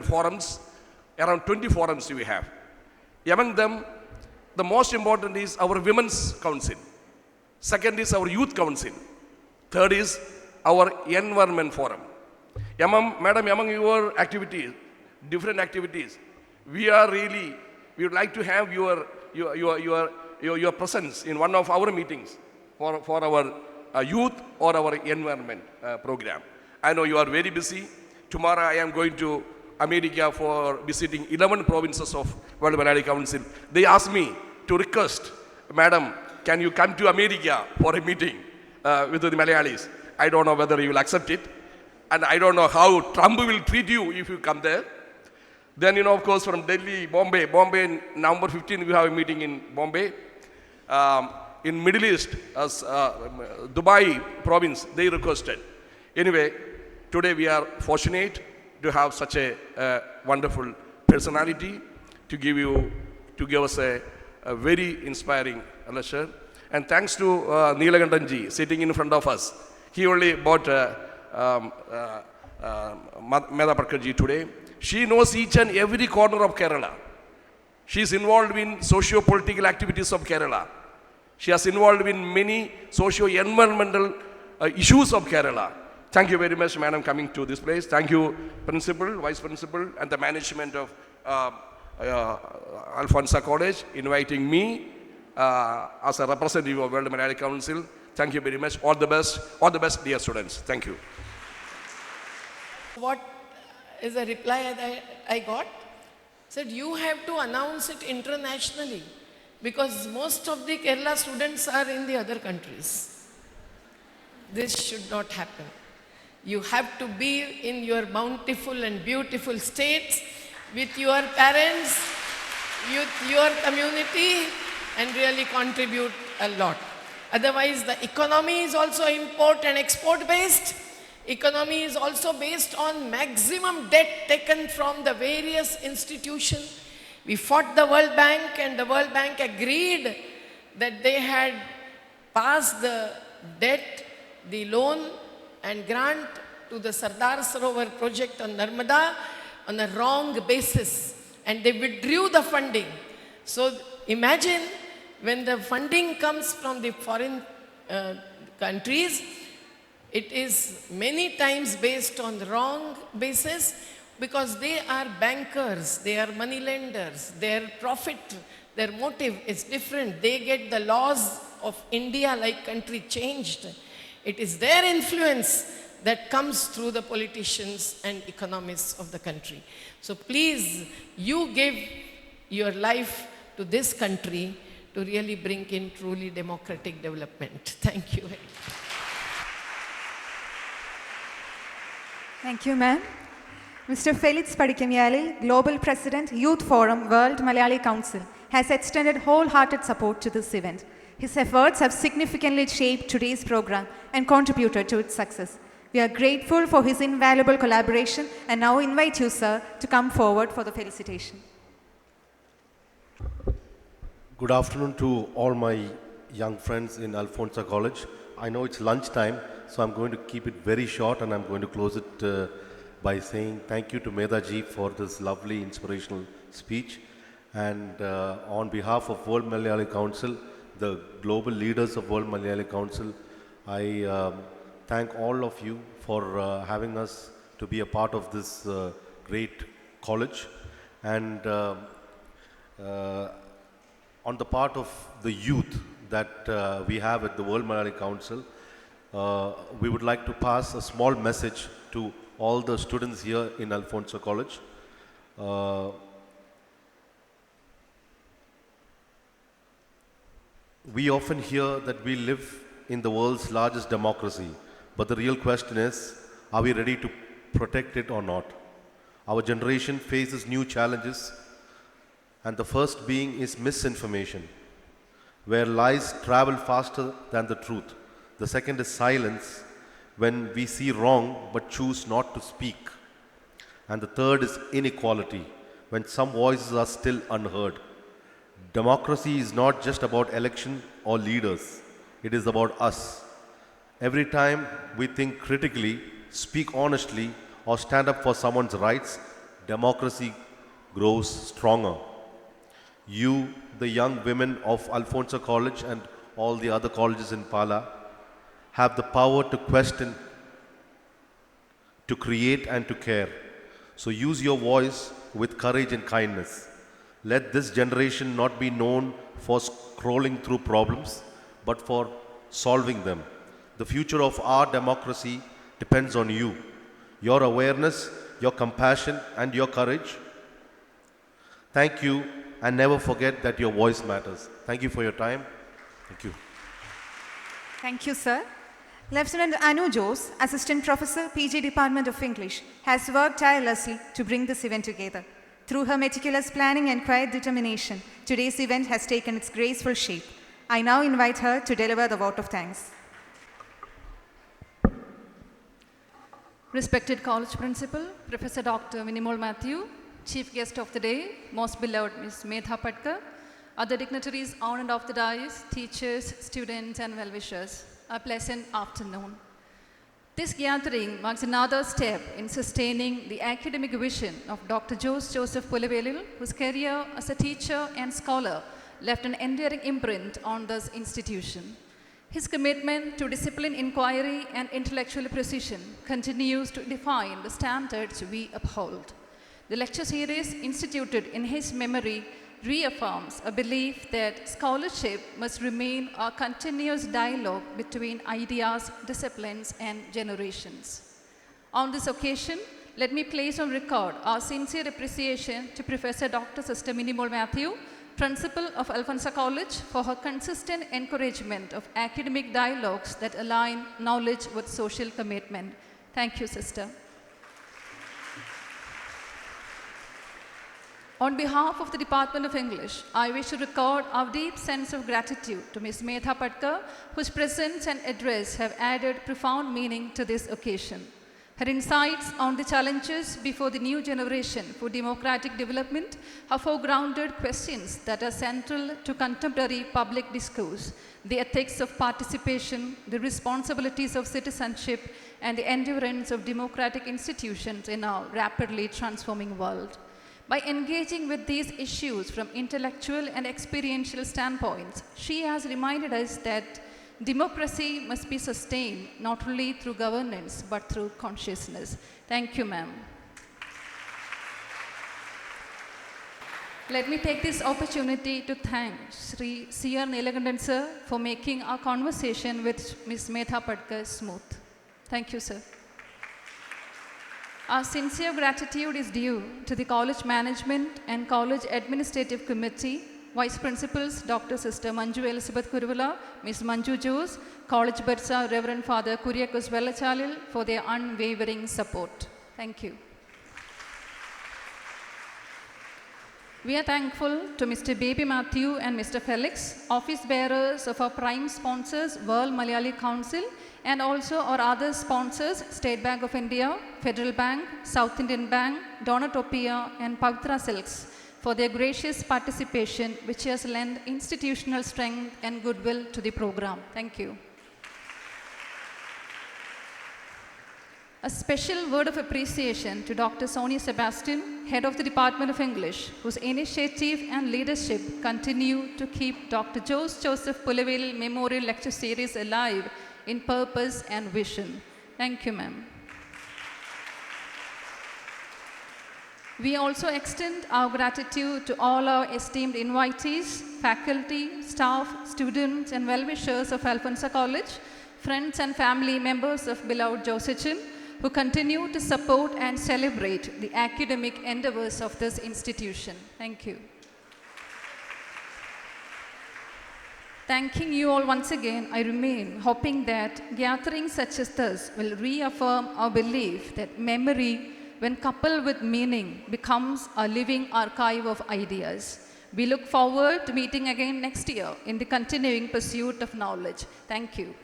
forums, around 20 forums we have. Among them, the most important is our Women's Council. Second is our Youth Council. Third is our Environment Forum. Madam, among your activities, different activities, we would like to have your presence in one of our meetings for our youth or our environment program. I know you are very busy. Tomorrow I am going to America for visiting 11 provinces of World Malayali Council. They asked me to request, Madam, can you come to America for a meeting with the Malayalis? I don't know whether you will accept it. And I don't know how Trump will treat you if you come there. Then, of course, from Delhi, Bombay, November 15, we have a meeting in Bombay. In Middle East, Dubai province, they requested. Anyway, today we are fortunate to have such a wonderful personality to give us a very inspiring lecture. And thanks to Neelakantanji sitting in front of us. He only bought Medha Patkar today. She knows each and every corner of Kerala. She is involved in socio-political activities of Kerala. She is involved in many socio-environmental issues of Kerala. Thank you very much, madam, coming to this place. Thank you, principal, vice principal, and the management of Alfonsa College inviting me as a representative of World Malayali Council. Thank you very much. All the best, dear students. Thank you. What is the reply that I got? Said, you have to announce it internationally because most of the Kerala students are in the other countries. This should not happen. You have to be in your bountiful and beautiful states with your parents, with your community, and really contribute a lot. Otherwise, the economy is also import and export based. Economy is also based on maximum debt taken from the various institutions. We fought the World Bank, and the World Bank agreed that they had passed the debt, the loan and grant to the Sardar Sarovar project on Narmada on a wrong basis, and they withdrew the funding. So imagine when the funding comes from the foreign countries, it is many times based on the wrong basis because they are bankers, they are money lenders, their profit, their motive is different. They get the laws of India like country changed. It is their influence that comes through the politicians and economists of the country. So please, you give your life to this country to really bring in truly democratic development. Thank you. Thank you, ma'am. Mr. Felix Padikemyali, Global President, Youth Forum, World Malayali Council, has extended wholehearted support to this event. His efforts have significantly shaped today's program and contributed to its success. We are grateful for his invaluable collaboration and now invite you, sir, to come forward for the felicitation. Good afternoon to all my young friends in Alfonsa College. I know it's lunchtime, so I'm going to keep it very short and I'm going to close it by saying thank you to Medha ji for this lovely inspirational speech. And on behalf of World Malayali Council, the global leaders of World Malayali Council, I thank all of you for having us to be a part of this great college. And on the part of the youth that we have at the World Malayali Council, we would like to pass a small message to all the students here in Alfonsa College. We often hear that we live in the world's largest democracy, but the real question is, are we ready to protect it or not? Our generation faces new challenges, and the first being is misinformation, where lies travel faster than the truth. The second is silence, when we see wrong but choose not to speak. And the third is inequality, when some voices are still unheard. Democracy is not just about election or leaders, it is about us. Every time we think critically, speak honestly, or stand up for someone's rights, democracy grows stronger. You, the young women of Alfonso College and all the other colleges in Pala, have the power to question, to create, and to care. So use your voice with courage and kindness. Let this generation not be known for scrolling through problems, but for solving them. The future of our democracy depends on you, your awareness, your compassion, and your courage. Thank you, and never forget that your voice matters. Thank you for your time. Thank you. Thank you, sir. Lieutenant Anu Jose, Assistant Professor, PG Department of English, has worked tirelessly to bring this event together. Through her meticulous planning and quiet determination, today's event has taken its graceful shape. I now invite her to deliver the vote of thanks. Respected College Principal, Professor Dr. Vinimol Matthew, Chief Guest of the Day, most beloved Ms. Medha Patkar, other dignitaries on and off the dais, teachers, students, and well-wishers, a pleasant afternoon. This gathering marks another step in sustaining the academic vision of Dr. Joseph Pullavelil, whose career as a teacher and scholar left an enduring imprint on this institution. His commitment to disciplined inquiry and intellectual precision continues to define the standards we uphold. The lecture series instituted in his memory reaffirms a belief that scholarship must remain a continuous dialogue between ideas, disciplines, and generations. On this occasion, let me place on record our sincere appreciation to Professor Dr. Sister Vinimol Matthew, Principal of Alfonso College, for her consistent encouragement of academic dialogues that align knowledge with social commitment. Thank you, Sister. On behalf of the Department of English, I wish to record our deep sense of gratitude to Ms. Medha Patkar, whose presence and address have added profound meaning to this occasion. Her insights on the challenges before the new generation for democratic development have foregrounded questions that are central to contemporary public discourse: the ethics of participation, the responsibilities of citizenship, and the endurance of democratic institutions in our rapidly transforming world. By engaging with these issues from intellectual and experiential standpoints, she has reminded us that democracy must be sustained not only through governance but through consciousness. Thank you, ma'am. Let me take this opportunity to thank Sri C.R. Neelakandan sir for making our conversation with Ms. Medha Patkar smooth. Thank you, sir. Our sincere gratitude is due to the college management and college administrative committee, Vice Principals Dr. Sister Manju Elizabeth Kuruvula, Ms. Manju Jose, College Bursar Reverend Father Kuriakos Vellachalil for their unwavering support. Thank you. We are thankful to Mr. Baby Matthew and Mr. Felix, office bearers of our prime sponsors, World Malayali Council, and also our other sponsors, State Bank of India, Federal Bank, South Indian Bank, Donatopia, and Pavitra Silks, for their gracious participation, which has lent institutional strength and goodwill to the program. Thank you. A special word of appreciation to Dr. Sonia Sebastian, Head of the Department of English, whose initiative and leadership continue to keep Dr. Joseph Pullavelil Memorial Lecture Series alive in purpose and vision. Thank you, ma'am. We also extend our gratitude to all our esteemed invitees, faculty, staff, students, and well-wishers of Alfonso College, friends and family members of beloved Josechin, who continue to support and celebrate the academic endeavors of this institution. Thank you. Thanking you all once again, I remain hoping that gatherings such as this will reaffirm our belief that memory, when coupled with meaning, becomes a living archive of ideas. We look forward to meeting again next year in the continuing pursuit of knowledge. Thank you.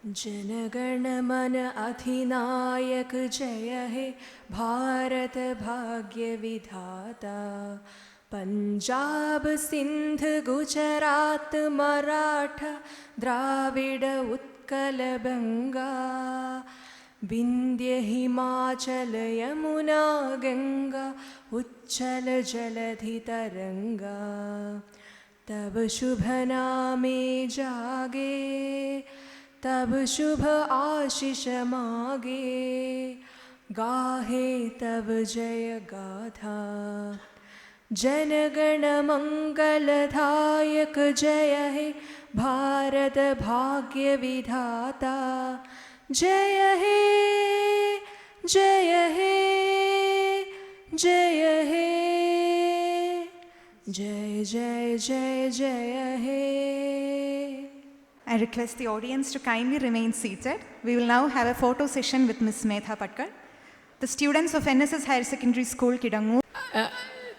जनगण मन अधिनायक जय हे भारत भाग्य विधाता पंजाब सिंध गुजरात मराठा द्राविड उत्कल बंगा विंध्य हिमाचल यमुना गंगा उच्चल जलधि तरंगा तब शुभ नामे जागे तब शुभ आशीष मागे गाहे तब जय गाथा जनगण मंगलदायक जय हे भारत भाग्य विधाता जय हे जय हे जय हे जय जय जय जय हे. I request the audience to kindly remain seated. We will now have a photo session with Ms. Medha Patkar. The students of NSS Higher Secondary School, Kidangu.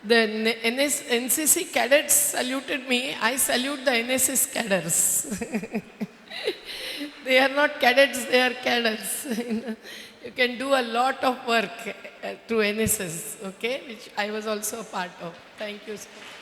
The NCC cadets saluted me. I salute the NSS cadets. They are not cadets, they are cadets. You can do a lot of work through NSS, okay, which I was also a part of. Thank you so much.